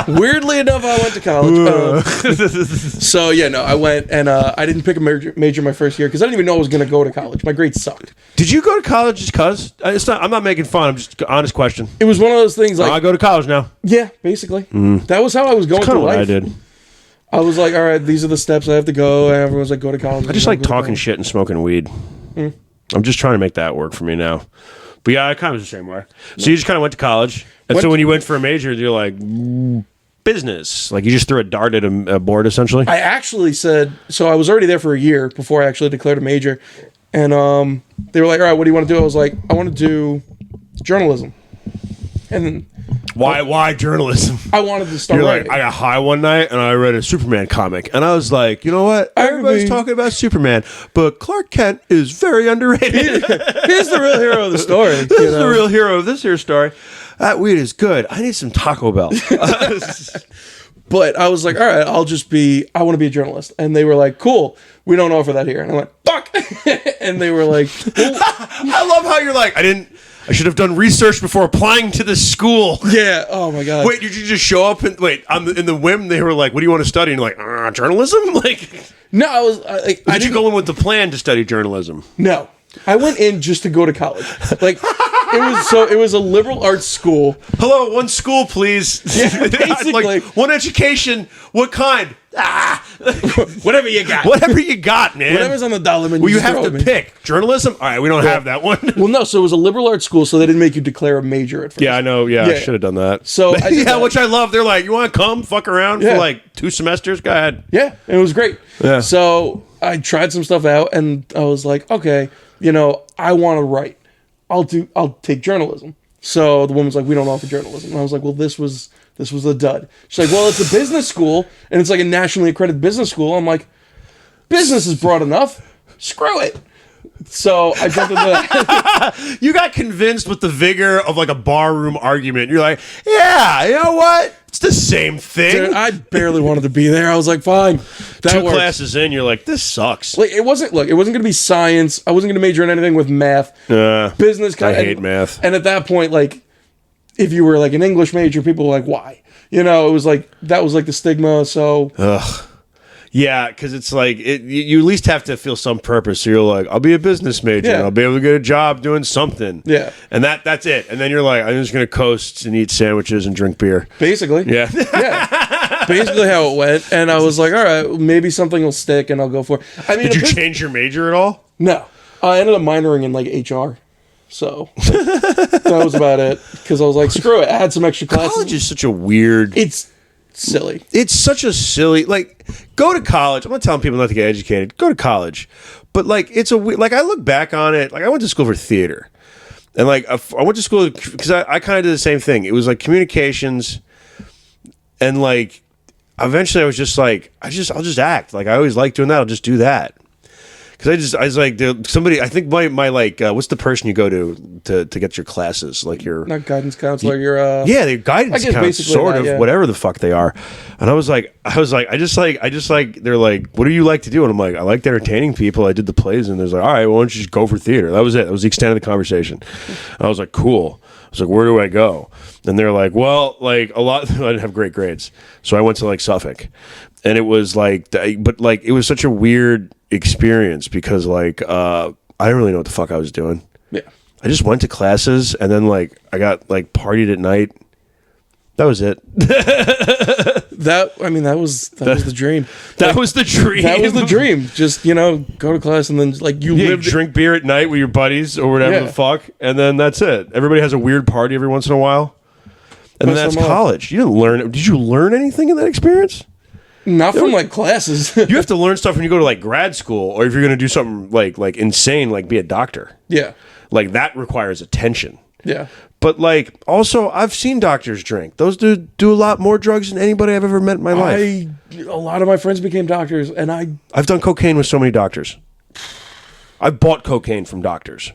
Weirdly enough, I went to college. I went and I didn't pick a major my first year because I didn't even know I was going to go to college. My grades sucked. Did you go to college just because? I'm not making fun. I'm just honest question. It was one of those things like I go to college now. Yeah, basically. That was how I was going through life. What I did. I was like, all right, these are the steps I have to go. And everyone's like, go to college. I just like talking shit and smoking weed. I'm just trying to make that work for me now. But yeah, I kind of was the same way. So you just kind of went to college. And so when you went for a major, you're like, business. Like you just threw a dart at a board, essentially? I actually said, so I was already there for a year before I actually declared a major. And they were like, all right, what do you want to do? I was like, I want to do journalism. And then... Why journalism? I wanted to start writing. Like, I got high one night and I read a Superman comic. And I was like, you know what? Everybody's talking about Superman, but Clark Kent is very underrated. He's the real hero of the story. This is the real hero of this here story. That weed is good. I need some Taco Bell. But I was like, all right, I want to be a journalist. And they were like, cool, we don't offer that here. And I went, fuck. And they were like, well, I love how you're like, I should have done research before applying to this school. Yeah. Oh my God. Wait, did you just show up and in the whim? They were like, "What do you want to study?" And you're like, journalism. Like, no, I was like, did you go in with the plan to study journalism? No, I went in just to go to college. Like, it was a liberal arts school. Hello, one school, please. Yeah, basically, like, one education. What kind? Whatever you got. Whatever you got, man. Whatever's on the dollar menu. Well, you have to pick journalism. All right, we don't have that one. Well, no. So it was a liberal arts school, so they didn't make you declare a major at first. Yeah, I know. Yeah, I should have done that. So which I love. They're like, you want to come fuck around for like 2 semesters? Go ahead. Yeah, it was great. Yeah. So I tried some stuff out, and I was like, okay, I want to write. I'll take journalism. So the woman's like, we don't offer journalism. And I was like, well, this was a dud. She's like, well, it's a business school, and it's like a nationally accredited business school. I'm like, business is broad enough. Screw it. So I jumped into that. You got convinced with the vigor of like a barroom argument. You're like, yeah, you know what? It's the same thing. Dude, I barely wanted to be there. I was like, fine. That 2 works. classes in, you're like, this sucks. Like it wasn't going to be science. I wasn't going to major in anything with math. Business. I hate math. And at that point, like, if you were like an English major, people were like, why? It was like, that was like the stigma. So. Ugh. Yeah, because it's like you at least have to feel some purpose. So you're like, I'll be a business major. Yeah. And I'll be able to get a job doing something. Yeah. And that's it. And then you're like, I'm just gonna coast and eat sandwiches and drink beer. Basically. Yeah. Yeah. Basically how it went. And I was like, all right, maybe something will stick and I'll go for it. I mean, Did you change your major at all? No. I ended up minoring in like HR. So that was about it. Because I was like, screw it. I had some extra classes. College is such a weird. It's silly. It's such a silly, like, go to college. I'm not telling people not to get educated. Go to college. But, like, it's a weird, like, I look back on it, like, I went to school for theater. And, like, I went to school because I kind of did the same thing. It was, like, communications. And, like, eventually I was just like, I'll just act. Like, I always liked doing that. I'll just do that. Because I was like, somebody, I think my like, what's the person you go to get your classes? Like your... Not guidance counselor, you're... Yeah, they're guidance counselors, sort of, whatever the fuck they are. And I was like, I just like, they're like, what do you like to do? And I'm like, I liked entertaining people. I did the plays. And they're like, all right, well, why don't you just go for theater? That was it. That was the extent of the conversation. And I was like, cool. I was like, where do I go? And they're like, well, like a lot, I didn't have great grades. So I went to like Suffolk. And it was like, but like, it was such a weird experience because like, I didn't really know what the fuck I was doing. Yeah. I just went to classes and then like, I got like partied at night. That was it. That was the dream. That was the dream. That was the dream. Just, go to class and then like you drink beer at night with your buddies or whatever the fuck. And then that's it. Everybody has a weird party every once in a while. And then that's college. You didn't learn. Did you learn anything in that experience? Not from like classes. You have to learn stuff when you go to like grad school, or if you're going to do something like insane, like be a doctor. Yeah. Like that requires attention. Yeah. But like also, I've seen doctors drink. Those do a lot more drugs than anybody I've ever met in my life. A lot of my friends became doctors, and I've done cocaine with so many doctors. I've bought cocaine from doctors.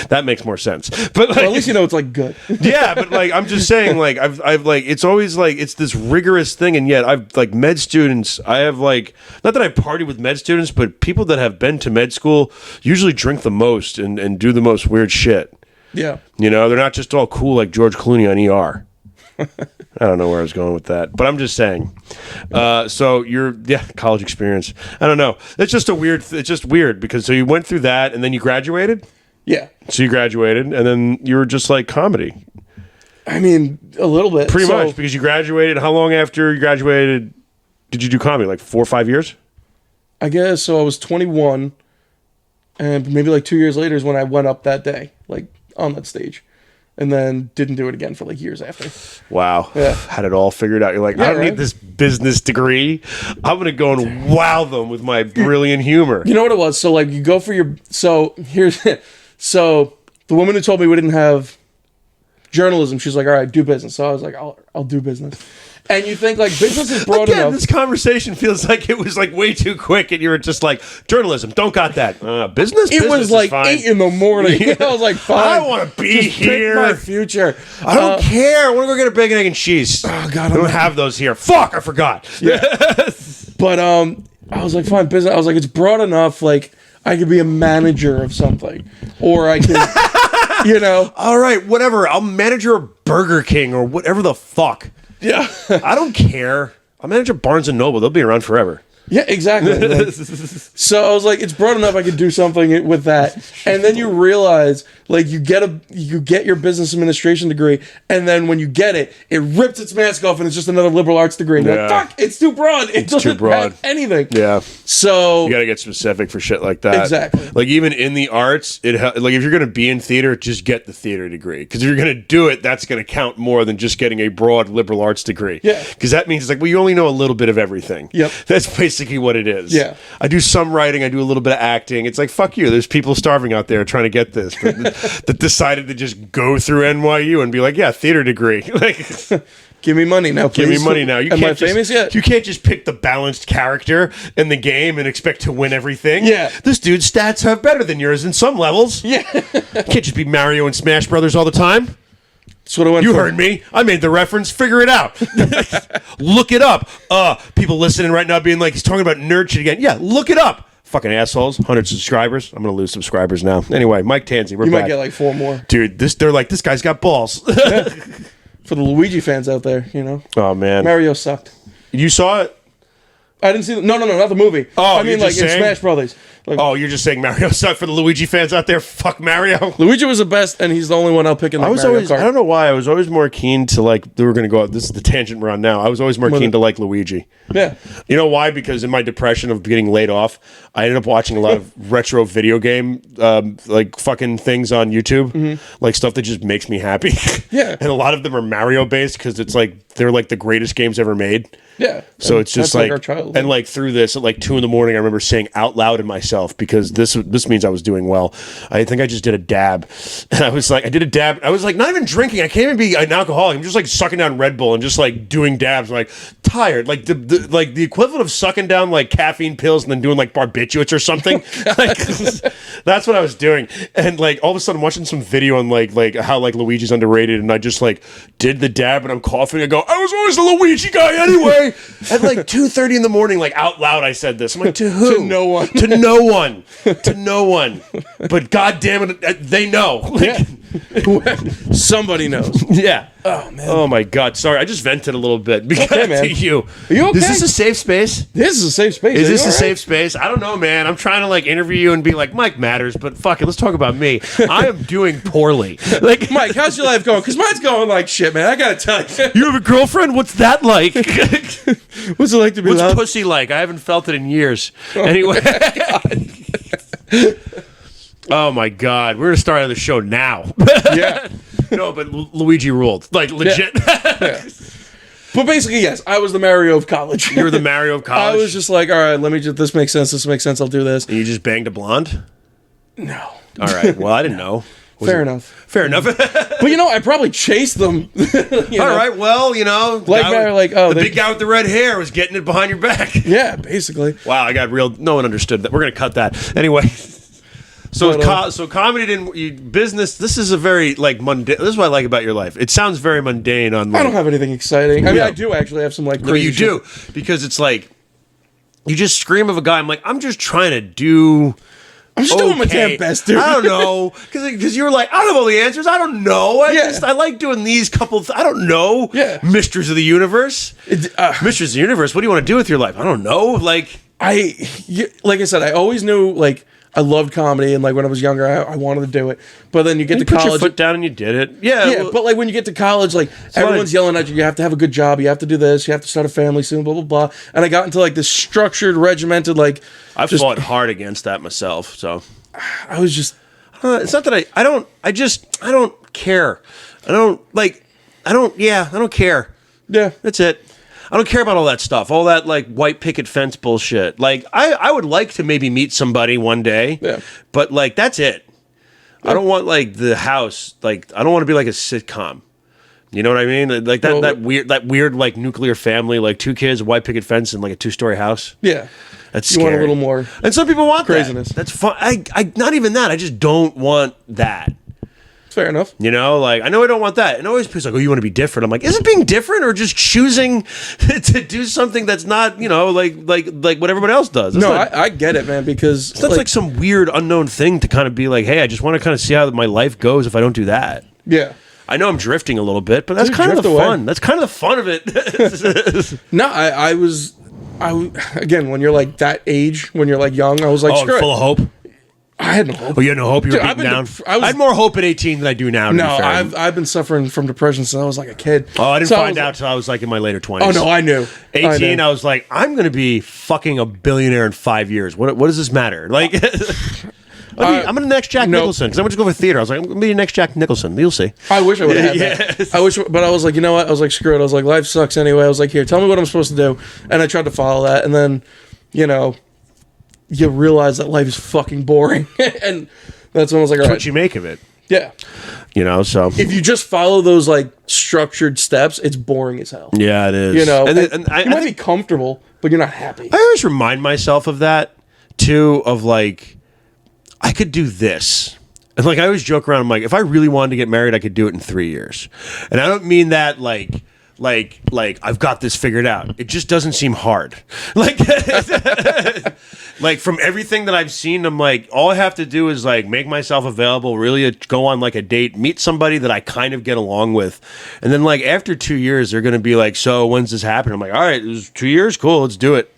That makes more sense. But like, well, at least it's like good. Yeah, but like I'm just saying, like I've like it's always like it's this rigorous thing, and yet I've like med students. I have like not that I party with med students, but people that have been to med school usually drink the most and do the most weird shit. Yeah, they're not just all cool like George Clooney on ER. I don't know where I was going with that, but I'm just saying. So college experience. I don't know. It's just it's just weird because so you went through that and then you graduated. Yeah. So you graduated and then you were just like comedy. I mean, a little bit. Pretty much because you graduated. How long after you graduated did you do comedy? Like 4 or 5 years? I guess so. I was 21, and maybe like 2 years later is when I went up that day, like on that stage. And then didn't do it again for like years after. Wow. Yeah. Had it all figured out. You're like, I don't need this business degree. I'm going to go and wow them with my brilliant humor. You know what it was? So like you go for your... So here's... So the woman who told me we didn't have journalism, she's like, all right, do business. So I was like, I'll do business. And you think like business is broad enough. This conversation feels like it was like way too quick, and you were just like, journalism, don't got that. Business. It was like 8 in the morning. Yeah. I was like, fine. I want to be here. Pick my future. I don't care. I want to go get a bacon, egg, and cheese. Oh God, I don't have those here. Fuck, I forgot. Yeah. But I was like, fine, business. I was like, it's broad enough. Like I could be a manager of something, or I could, All right, whatever. I'll manager a Burger King or whatever the fuck. Yeah. I don't care. I'll manage a Barnes & Noble. They'll be around forever. Yeah, exactly. Like, so I was like, it's broad enough I could do something with that. And then you realize, like, you get your business administration degree, and then when you get it, it rips its mask off, and it's just another liberal arts degree. And you're like, fuck, it's too broad. It doesn't have anything. Yeah. So you got to get specific for shit like that. Exactly. Like, even in the arts, like, if you're going to be in theater, just get the theater degree. Because if you're going to do it, that's going to count more than just getting a broad liberal arts degree. Yeah. Because that means, it's like, well, you only know a little bit of everything. Yep. That's basically what it is. Yeah. I do some writing, I do a little bit of acting. It's like, fuck you. There's people starving out there trying to get this that decided to just go through NYU and be like, yeah, theater degree. Like, give me money now, please. Give me money now. Am I famous yet? You can't just pick the balanced character in the game and expect to win everything. Yeah. This dude's stats are better than yours in some levels. Yeah. Can't just be Mario and Smash Brothers all the time. That's what I went You for. heard me. I made the reference. Figure it out. Look it up. People listening right now being like, he's talking about nerd shit again. Yeah, look it up. Fucking assholes. 100 subscribers. I'm going to lose subscribers now. Anyway, Mike Tanzi, we're back. You might get like 4 more. Dude, they're like, this guy's got balls. For the Luigi fans out there, Oh, man. Mario sucked. You saw it? I didn't see no, not the movie. Oh, I mean, you're like just in saying? Smash Brothers. Like, Oh, you're just saying Mario sucked for the Luigi fans out there? Fuck Mario. Luigi was the best, and he's the only one I'll pick in like Mario Kart. I don't know why, I was always more keen to like, we're going to go out, this is the tangent we're on now. I was always more keen to like Luigi. Yeah. You know why? Because in my depression of getting laid off, I ended up watching a lot of retro video game, like fucking things on YouTube, like stuff that just makes me happy. Yeah. And a lot of them are Mario based because it's like, they're like the greatest games ever made. Yeah. So it's just that's like our childhood. and like through this at like 2 a.m, I remember saying out loud to myself, because this means I was doing well. I think I just did a dab, and I was like, I did a dab. I was like, not even drinking. I can't even be an alcoholic. I'm just like sucking down Red Bull and just like doing dabs. I'm like tired, like the equivalent of sucking down like caffeine pills and then doing like barbiturates or something. Like that's what I was doing. And like all of a sudden, I'm watching some video on like how like Luigi's underrated, and I just like did the dab, and I'm coughing. I go, I was always the Luigi guy anyway. At like 2:30 in the morning, like out loud, I said this. I'm like, to who? To no one. To no one. To no one. But God damn it, they know. Like, Somebody knows. yeah. Oh man. Oh my God. Sorry, I just vented a little bit because Okay, man. to you. Are you okay? Is this a safe space? This is a safe space. Is Are this you a all safe right? space? I don't know, man. I'm trying to like interview you and be like, Mike matters, but fuck it, let's talk about me. I am doing poorly. Like, Mike, how's your life going? Because mine's going like shit, man. I gotta tell you. you have a girlfriend? What's that like? What's it like to be What's loud? pussy like? I haven't felt it in years. Anyway. Oh my God. We're going to start the show now. Yeah. No, but Luigi ruled. Like, legit. Yeah. But basically, yes, I was the Mario of college. You were the Mario of college? I was just like, all right, let me just, this makes sense, I'll do this. And you just banged a blonde? No. All right. Well, I didn't know. Fair enough. Fair enough. But you know, I probably chased them. You All know? right. Well, you know. Like, guy like, oh, the they- big guy with the red hair was getting it behind your back. Yeah, basically. Wow, I got real. No one understood that. We're going to cut that. Anyway. So, But, so comedy didn't business. This is a very like mundane. This is what I like about your life. It sounds very mundane. On like, I don't have anything exciting. I mean, Yeah. I do actually have some like No, crazy you shit. do, because it's like you just scream of a guy. I'm like, I'm just trying to do. I'm just doing my damn best, dude. I don't know, because you were like, I don't have all the answers. I don't know. Yeah. I like doing these couple. I don't know. Yeah. Mysteries of the universe. Mysteries of the universe. What do you want to do with your life? I don't know. Like Like I said, I always knew like I loved comedy, and like when I was younger, I wanted to do it. But then you get you to put your college. foot down and you did it. Yeah. Yeah, well, but like when you get to college, like everyone's yelling at you. You have to have a good job. You have to do this. You have to start a family soon. Blah blah blah. And I got into like this structured, regimented. Like I've fought hard against that myself. So I was just it's not that I don't care. I don't care. yeah. That's it. I don't care about all that stuff, all that like white picket fence bullshit. Like I would like to maybe meet somebody one day, Yeah. but like that's it. I don't want like the house. Like I don't want to be like a sitcom. You know what I mean? Like that Well, that weird like nuclear family, like 2 kids, a white picket fence, and like a 2-story house. Yeah. That's You scary. want a little more And some people want craziness. That. That's fun. I not even that. I just don't want that. fair enough. You know, like I know I don't want that. And always people's like, "Oh, you want to be different?" I'm like, "Is it being different or just choosing to do something that's not, you know, like what everybody else does?" It's No, not, I get it, man, because that's like some weird unknown thing to kind of be like, "Hey, I just want to kind of see how my life goes if I don't do that." yeah. I know I'm drifting a little bit, but that's Dude, kind of the drift away. fun. That's kind of the fun of it. No, again, when you're like that age, when you're like young, I was like, Oh, screw full it. of hope. I had no hope. Oh, you had no hope. You were Dude, I've beaten been down. I was- had more hope at 18 than I do now. To No, be fair. I've been suffering from depression since I was like a kid. Oh, I didn't So find was out like- till I was like in my later 20s. Oh no, I knew. 18, knew. I was like, I'm going to be fucking a billionaire in 5 years. What does this matter? Like, I'm going to next Jack nope. Nicholson because I went to go for theater. I was like, I'm going to be next Jack Nicholson. You'll see. I wish I would have had Yes. that. I wish, but I was like, you know what? I was like, screw it. I was like, life sucks anyway. I was like, here, tell me what I'm supposed to do, and I tried to follow that, and then, you know, you realize that life is fucking boring, and that's when I was like, all What right, you make of it, yeah. you know? So If you just follow those like structured steps, it's boring as hell. yeah, it is. You know, and I, you might be comfortable, but you're not happy. I always remind myself of that too. Of like, I could do this. And like I always joke around. I'm like, if I really wanted to get married, I could do it in 3 years. And I don't mean that like I've got this figured out. It just doesn't seem hard. Like, like from everything that I've seen, I'm like, all I have to do is like make myself available, really go on like a date, meet somebody that I kind of get along with. And then like after 2 years, they're going to be like, so when's this happen? I'm like, all right, it was 2 years. Cool. Let's do it.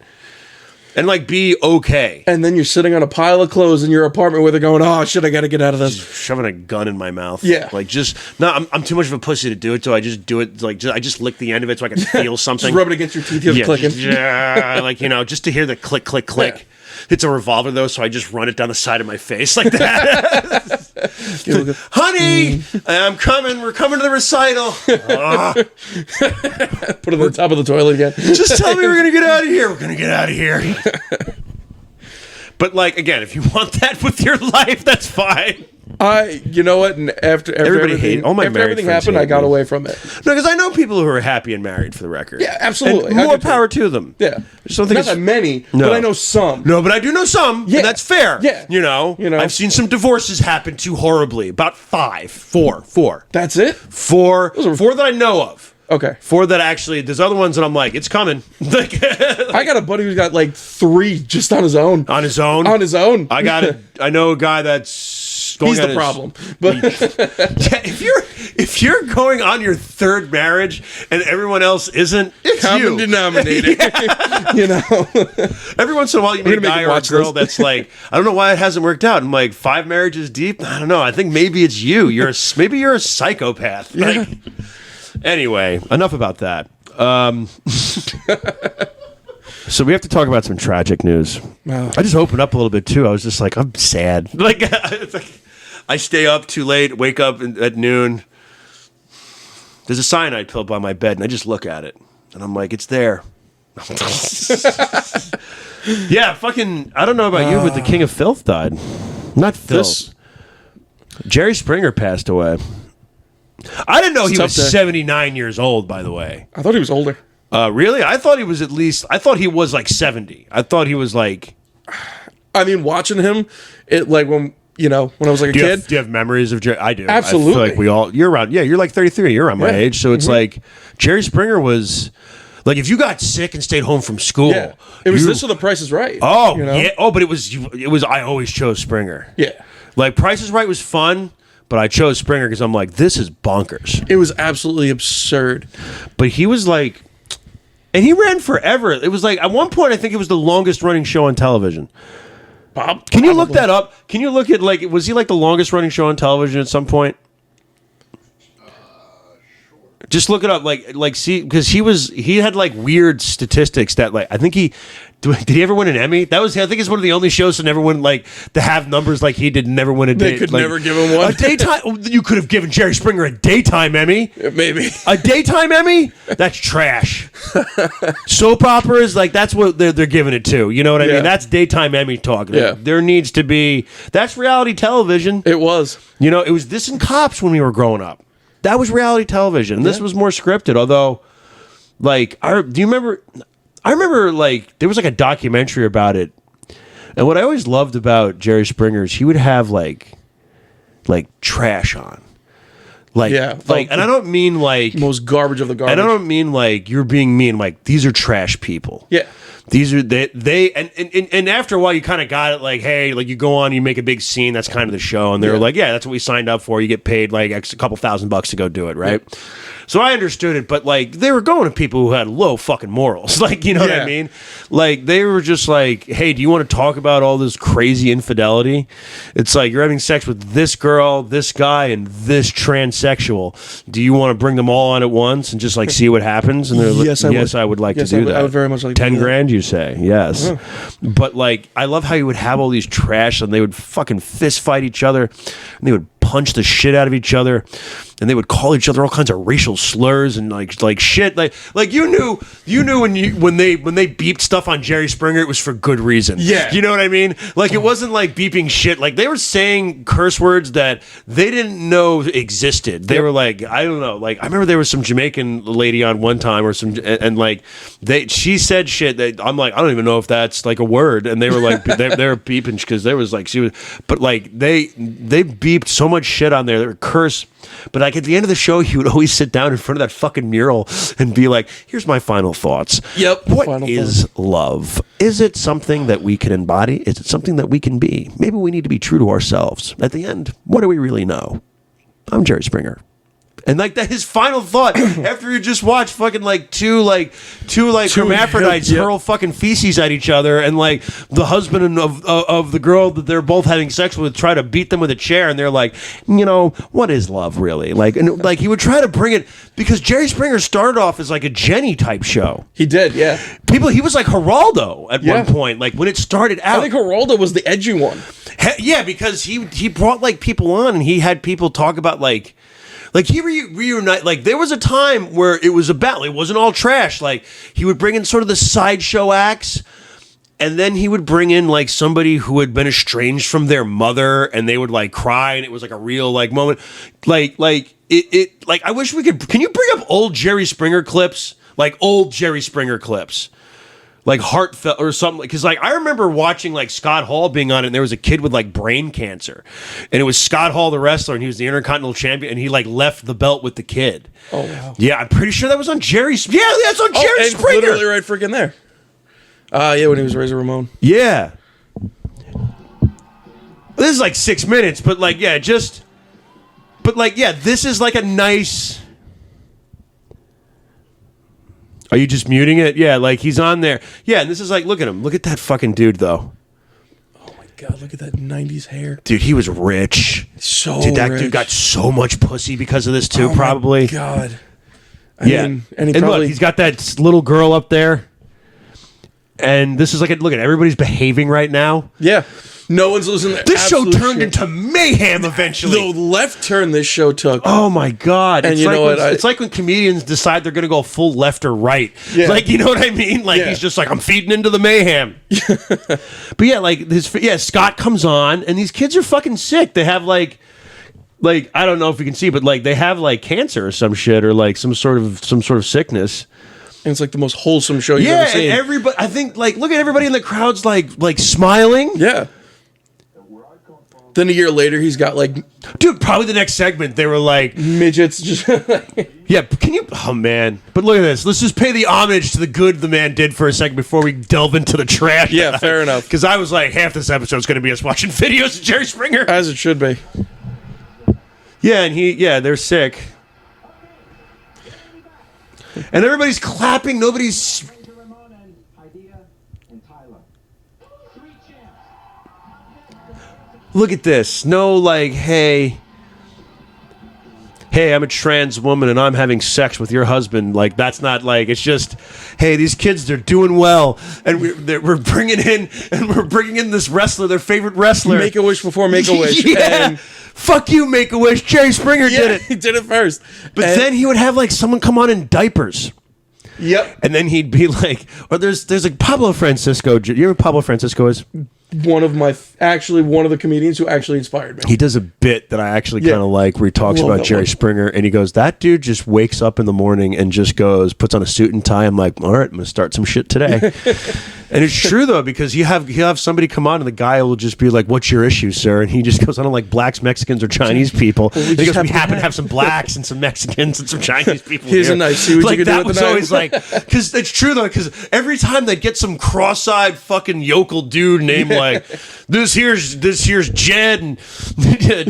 And like be okay. And then you're sitting on a pile of clothes in your apartment where they're going, oh shit, I gotta get out of this. Just shoving a gun in my mouth. Yeah. Like just no, I'm too much of a pussy to do it, so I just do it like I just lick the end of it so I can feel something. Just rub it against your teeth, you're clicking. Like, just to hear the click, click, click. Yeah. It's a revolver though, so I just run it down the side of my face like that. Honey, I'm coming. We're coming to the recital. Put it on the top of the toilet again. Just tell me we're gonna get out of here. We're gonna get out of here. But like again, if you want that with your life, that's fine. You know what? And after everything happened, I got away from it. No, because I know people who are happy and married. For the record, yeah, absolutely. And more power to them. Yeah, just don't think not that many, but I know some. No, but I do know some. Yeah, and that's fair. Yeah, you know, I've seen some divorces happen too horribly. About four. That's it. Four that I know of. Okay. 4 that actually, there's other ones that I'm like, it's coming. I got a buddy who's got like 3 just on his own. On his own? On his own. I know a guy that's going. He's the problem. But if you're going on your 3rd marriage and everyone else isn't, it's common denominator. Every once in a while you meet a guy or a girl that's like, I don't know why it hasn't worked out. I'm like, 5 marriages deep? I don't know. I think maybe it's you. Maybe you're a psychopath. Yeah. Like, anyway, enough about that. So we have to talk about some tragic news. I just opened up a little bit too. I was just like, I'm sad. I stay up too late, wake up at noon. There's a cyanide pill by my bed, and I just look at it, and I'm like, it's there. Yeah, fucking. I don't know about you, but the King of Filth died. Not filth. Jerry Springer passed away. I didn't know he was 79 years old, by the way. I thought he was older. Really? I thought he was like 70. I thought he was like... I mean, watching him, when I was like a kid. Do you have memories of Jerry? I do. Absolutely. I feel like we all... You're around... Yeah, you're like 33. You're around my age. So it's like... Jerry Springer was... Like, if you got sick and stayed home from school... Yeah. It was this or The Price is Right. Oh, yeah. Oh, but it was... I always chose Springer. Yeah. Like, Price is Right was fun... But I chose Springer because I'm like, this is bonkers. It was absolutely absurd. But he was like, and he ran forever. It was like, at one point, I think it was the longest running show on television. Bob, can you look that up? Can you look at, like, was he like the longest running show on television at some point? Sure. Just look it up, see, because he had like weird statistics that, like, I think did he ever win an Emmy? I think it's one of the only shows to never win, like, to have numbers like he did, never win a They could never give him one. A daytime, you could have given Jerry Springer a daytime Emmy. Maybe. A daytime Emmy? That's trash. Soap operas, like, that's what they're giving it to. You know what I mean? That's daytime Emmy talk. Yeah. There needs to be, that's reality television. It was. It was this and Cops when we were growing up. That was reality television. This was more scripted, although, like, do you remember... I remember, like, there was, like, a documentary about it. And what I always loved about Jerry Springer is he would have, like trash on. Like, and I don't mean, like... Most garbage of the garbage. And I don't mean, like, you're being mean. Like, these are trash people. Yeah. These are... And after a while, you kind of got it, like, hey, like, you go on, you make a big scene, that's kind of the show. And they're like, yeah, that's what we signed up for. You get paid, like, a couple $1,000 to go do it, right? Yeah. So I understood it, but, like, they were going to people who had low fucking morals. Like, you know what I mean? Like, they were just like, hey, do you want to talk about all this crazy infidelity? It's like, you're having sex with this girl, this guy, and this transsexual. Do you want to bring them all on at once and just, like, see what happens? And they're like, yes, I would like to do that. I would very much like to do that. 10 grand, you say? Yes. Uh-huh. But, like, I love how you would have all these trash, and they would fucking fist fight each other, and they would punch the shit out of each other, and they would call each other all kinds of racial slurs and like shit. Like you knew when they beeped stuff on Jerry Springer, it was for good reason. Yeah, you know what I mean. Like, it wasn't like beeping shit. Like, they were saying curse words that they didn't know existed. They were like, I don't know. Like, I remember there was some Jamaican lady on one time or some, and like she said shit that I'm like, I don't even know if that's like a word. And they were like, they were beeping because there was like but like they beeped so much shit on there. They were curse. But like at the end of the show, he would always sit down in front of that fucking mural and be like, here's my final thoughts. Yep. What is love? Is it something that we can embody? Is it something that we can be? Maybe we need to be true to ourselves. At the end, what do we really know? I'm Jerry Springer. And like that, his final thought after you just watched fucking like two hermaphrodites hurl fucking feces at each other, and like the husband of the girl that they're both having sex with try to beat them with a chair, and they're like, what is love really? Like, and like he would try to bring it because Jerry Springer started off as like a Jenny type show. He did, yeah. He was like Geraldo at one point, like when it started out. I think Geraldo was the edgy one. Yeah, because he brought like people on, and he had people talk about like he reunite. Like there was a time where it was a battle. It wasn't all trash. Like he would bring in sort of the sideshow acts, and then he would bring in like somebody who had been estranged from their mother, and they would like cry, and it was like a real like moment. Like I wish we could. Can you bring up old Jerry Springer clips? Like old Jerry Springer clips. Like heartfelt or something, because like I remember watching like Scott Hall being on it, and there was a kid with like brain cancer, and it was Scott Hall the wrestler, and he was the Intercontinental Champion, and he like left the belt with the kid. Oh wow! Yeah, I'm pretty sure that was on Jerry. Yeah, that's on Jerry Springer. Literally right freaking there. Yeah, when he was Razor Ramon. Yeah. This is like 6 minutes, but like this is like a nice. Are you just muting it? Yeah, like he's on there. Yeah, and this is like, look at him. Look at that fucking dude, though. Oh my god, look at that 90s hair. Dude, he was rich. Dude, that dude got so much pussy because of this, too, probably. Oh my god. I mean, and look, he's got that little girl up there. And this is like, look at everybody's behaving right now. Yeah. No one's losing their This show turned into mayhem eventually. The left turn this show took. Oh my god! And it's you like know what? It's like when comedians decide they're going to go full left or right. Yeah. Like, you know what I mean? Like he's just like, I'm feeding into the mayhem. But yeah, like Scott comes on, and these kids are fucking sick. They have like I don't know if you can see, but like they have like cancer or some shit, or like some sort of sickness. And it's like the most wholesome show you've ever seen. Yeah, and everybody, I think, like, look at everybody in the crowd's like smiling. Yeah. Then a year later, he's got like... Dude, probably the next segment, they were like... Midgets just... Yeah, can you... Oh, man. But look at this. Let's just pay the homage to the good the man did for a second before we delve into the trash. Yeah, fair enough. Because I was like, half this episode is going to be us watching videos of Jerry Springer. As it should be. Yeah, and they're sick. And everybody's clapping. Nobody's... Look at this. No, like, hey, I'm a trans woman and I'm having sex with your husband. Like, that's not like, it's just, hey, these kids, they're doing well. And we're bringing in this wrestler, their favorite wrestler. Make-A-Wish before Make-A-Wish. Yeah. And fuck you, Make-A-Wish. Jerry Springer did it. He did it first. But then he would have like someone come on in diapers. Yep. And then he'd be like, or there's like Pablo Francisco. You know who Pablo Francisco is? One of the comedians who actually inspired me. He does a bit that I actually kind of like where he talks about Jerry Springer, and he goes, that dude just wakes up in the morning and just puts on a suit and tie. I'm like, all right, I'm going to start some shit today. And it's true, though, because he'll have somebody come on, and the guy will just be like, what's your issue, sir? And he just goes, I don't like blacks, Mexicans, or Chinese people. He goes, we happen to have some blacks and some Mexicans and some Chinese people Here's here. a nice, see what like, you can do with the always like, because it's true, though, because every time they'd get some cross-eyed fucking yokel dude named like, this here's Jed, and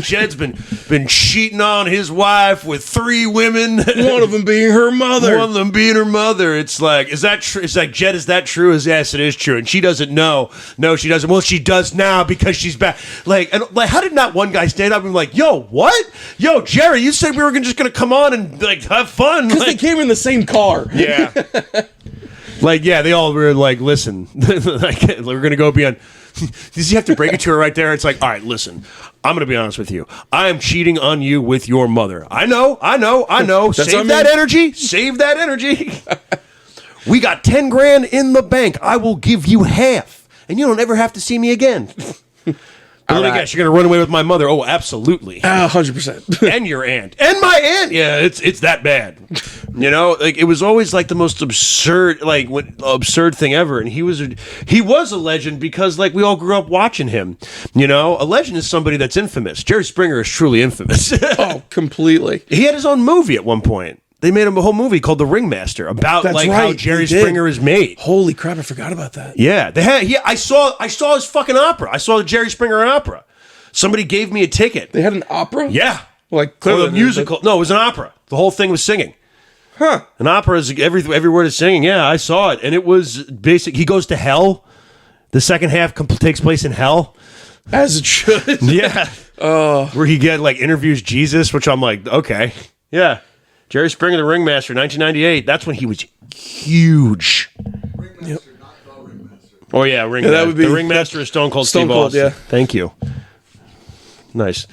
Jed's been cheating on his wife with 3 women. One of them being her mother. It's like, is that true? It's like, Jed, is that true? Yes, it is true. And she doesn't know. No, she doesn't. Well, she does now because she's back. Like, how did not one guy stand up and be like, yo, what? Yo, Jerry, you said we were just going to come on and like have fun. Because they came in the same car. Yeah. Like, yeah, they all were like, listen, like, we're going to go beyond. Does he have to break it to her right there? It's like, all right, listen, I'm going to be honest with you. I am cheating on you with your mother. I know. Save that energy. We got 10 grand in the bank. I will give you half, and you don't ever have to see me again. Let me guess, you're going to run away with my mother? Oh, absolutely. 100%. And your aunt. And my aunt. Yeah, it's that bad. You know, like it was always like the most absurd thing ever. And he was a legend because like we all grew up watching him. You know, a legend is somebody that's infamous. Jerry Springer is truly infamous. Oh, completely. He had his own movie at one point. They made him a whole movie called The Ringmaster about how Jerry Springer is made. Holy crap, I forgot about that. Yeah, they had. I saw his fucking opera. I saw the Jerry Springer opera. Somebody gave me a ticket. They had an opera? Yeah, Like clearly a musical. No, it was an opera. The whole thing was singing. Huh. An opera is every word is singing. Yeah, I saw it, and it was basic. He goes to hell. The second half takes place in hell. As it should. Yeah. Where he interviews Jesus, which I'm like, okay. Yeah. Jerry Springer, the Ringmaster, 1998. That's when he was huge. Ringmaster, not the Ringmaster. Oh, yeah. Ringmaster. That would be, the Ringmaster is Stone Cold Stone Steve Cold, Austin. yeah. Thank you. Nice.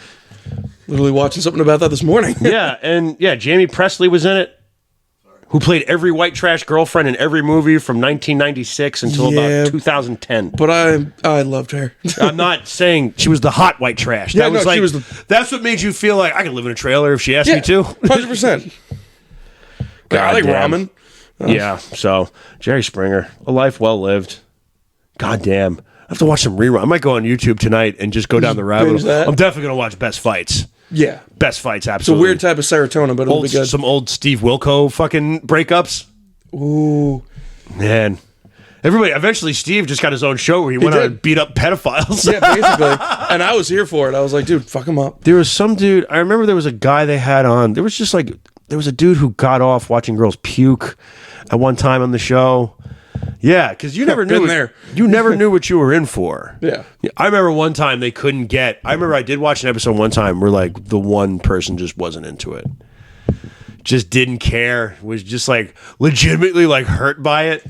Literally watching something about that this morning. Yeah, and Jamie Presley was in it. Who played every white trash girlfriend in every movie from 1996 until about 2010. But I loved her. I'm not saying she was the hot white trash. That was she was that's what made you feel like I could live in a trailer if she asked me to. 100%. I like ramen. Yeah, so Jerry Springer, a life well lived. God damn. I have to watch some rerun. I might go on YouTube tonight and just go down the rabbit hole. I'm definitely going to watch Best Fights. Yeah. Best Fights, It's a absolutely. weird type of serotonin, but it'll be good. Some old Steve Wilco fucking breakups. Ooh. Man. Eventually Steve just got his own show where he went out and beat up pedophiles. Yeah, basically. And I was here for it. I was like, dude, fuck him up. There was some dude, I remember there was a guy they had on. There was a dude who got off watching girls puke at one time on the show. Yeah, because you never knew you never knew what you were in for. Yeah. I remember one time they couldn't get. I remember I did watch an episode one time where the one person just wasn't into it, just didn't care, was just legitimately hurt by it,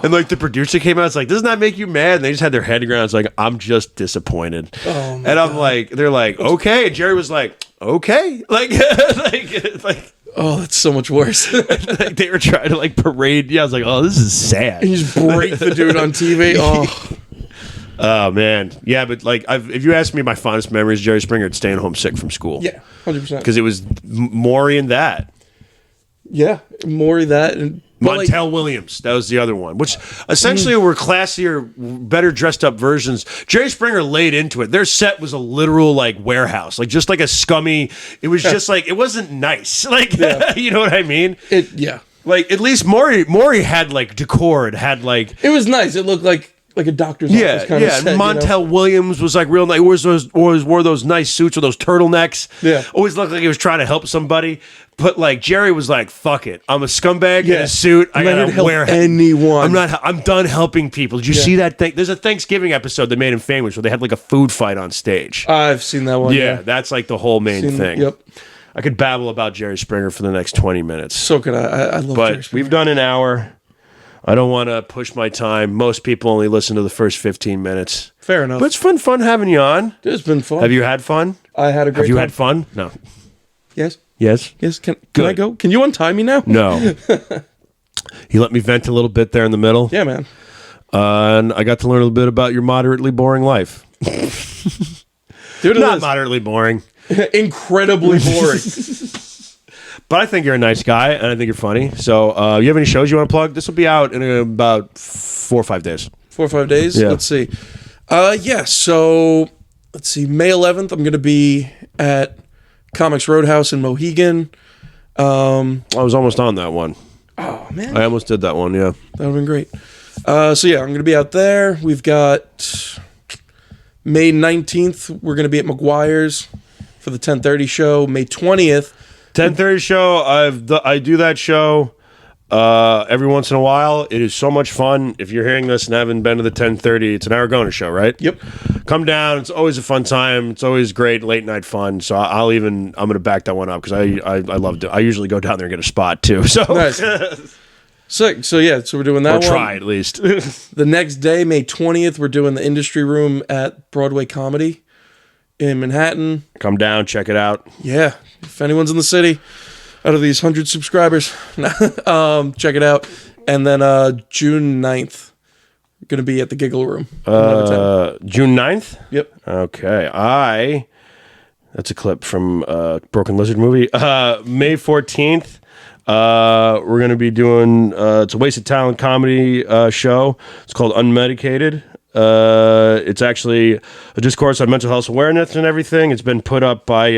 and the producer came out. It's like, doesn't that make you mad? And they just had their head around. It's like, I'm just disappointed. Oh my and I'm God. like, they're like, okay, and Jerry was like, okay, Oh, that's so much worse. they were trying to parade. Yeah, I was like, oh, this is sad. You just break the dude on TV. Oh. Oh man, yeah, but if you ask me my fondest memories of Jerry Springer, it's staying home sick from school. Yeah, 100%. Because it was Maury and that. Yeah, Maury that. And Montel Williams, that was the other one, which essentially were classier, better dressed up versions. Jerry Springer laid into it. Their set was a literal warehouse, just a scummy. It was just it wasn't nice. You know what I mean? Yeah. At least Maury had decor. It had It was nice. It looked like a doctor's office kind of set. Montel Williams was real nice. Always wore those nice suits or those turtlenecks. Yeah. Always looked like he was trying to help somebody. But Jerry was like, fuck it. I'm a scumbag in a suit. I gotta help wear anyone. I'm done helping people. Did you see that thing? There's a Thanksgiving episode that made him famous where they had a food fight on stage. I've seen that one. Yeah, that's the whole main thing. Yep. I could babble about Jerry Springer for the next 20 minutes. So could I love Jerry But Springer. we've done an hour. I don't want to push my time. Most people only listen to the first 15 minutes. Fair enough. But it's fun having you on. It's been fun. Have you had fun? I had a great Have you time. had fun? No. Yes. Yes? Yes. Can Good. I go? Can you untie me now? No. You let me vent a little bit there in the middle. Yeah, man. And I got to learn a little bit about your moderately boring life. Dude, Not moderately boring. incredibly boring. But I think you're a nice guy, and I think you're funny. So you have any shows you want to plug? This will be out in about 4 or 5 days. 4 or 5 days? Yeah. Let's see. So let's see. May 11th, I'm going to be at Comics Roadhouse in Mohegan. I was almost on that one. Oh, man. I almost did that one, yeah. That would have been great. So yeah, I'm going to be out there. We've got May 19th, we're going to be at McGuire's for the 10:30 show. May 20th. 10:30 show. I do that show every once in a while. It is so much fun. If you're hearing this and haven't been to the 10:30, it's an Aragona show, right? Yep. Come down. It's always a fun time. It's always great late night fun. So I'm going to back that one up because I loved it. I usually go down there and get a spot too. So Nice. Sick. So yeah, so we're doing that or one. try at least. The next day, May 20th, we're doing the Industry Room at Broadway Comedy in Manhattan. Come down, check it out. Yeah, if anyone's in the city, out of these 100 subscribers, check it out. And then June 9th, going to be at the Giggle Room. June 9th? Yep. Okay. That's a clip from Broken Lizard movie. May 14th, we're going to be doing, it's a Wasted Talent comedy show. It's called Unmedicated. It's actually a discourse on mental health awareness and everything. It's been put up by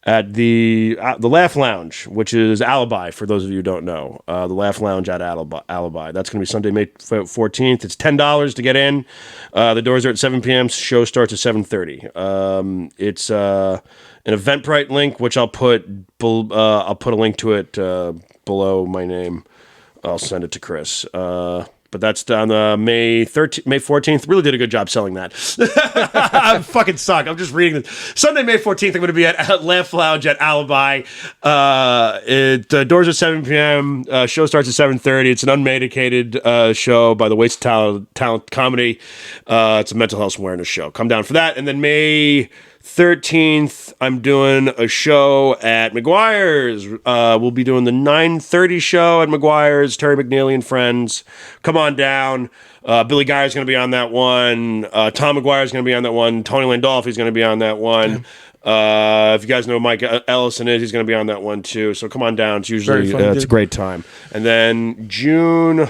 at the Laugh Lounge, which is Alibi, for those of you who don't know. The Laugh Lounge at Alibi. That's going to be Sunday, May 14th. It's $10 to get in. The doors are at 7 p.m. Show starts at 7:30. It's an Eventbrite link, which I'll put a link to it below my name. I'll send it to Chris. But that's on May 14th. Really did a good job selling that. I fucking suck. I'm just reading this. Sunday, May 14th, I'm going to be at Laugh Lounge at Alibi. Doors at 7 p.m. Show starts at 7:30. It's an unmedicated show by the Waste of Talent Comedy. It's a mental health awareness show. Come down for that. And then May 13th, I'm doing a show at McGuire's. We'll be doing the 9:30 show at McGuire's. Terry McNeely and friends. Come on down. Billy Guyer's going to be on that one. Tom McGuire's going to be on that one. Tony Landolfi's going to be on that one. If you guys know Mike Ellison he's going to be on that one too. So come on down. It's usually it's a great time. And then June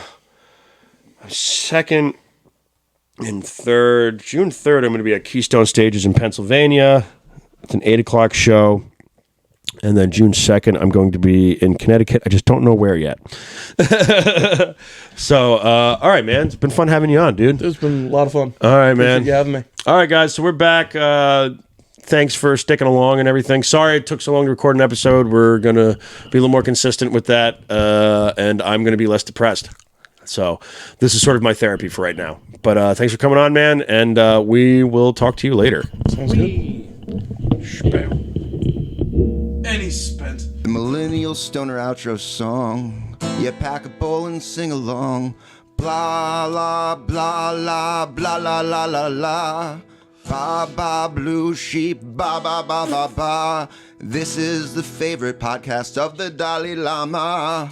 2nd and 3rd. June 3rd, I'm going to be at Keystone Stages in Pennsylvania. It's an 8 o'clock show. And then June 2nd, I'm going to be in Connecticut. I just don't know where yet. So, all right, man. It's been fun having you on, dude. It's been a lot of fun. All right, man. Appreciate you having me. All right, guys. So we're back. Thanks for sticking along and everything. Sorry it took so long to record an episode. We're going to be a little more consistent with that. And I'm going to be less depressed. So this is sort of my therapy for right now. But thanks for coming on, man. And we will talk to you later. Sounds good. And he's spent. The millennial stoner outro song. Yeah, pack a bowl and sing along. Blah, la, blah, la, blah, la, la, la, la. Ba, ba, blue sheep, ba, ba, ba, ba, ba. This is the favorite podcast of the Dalai Lama.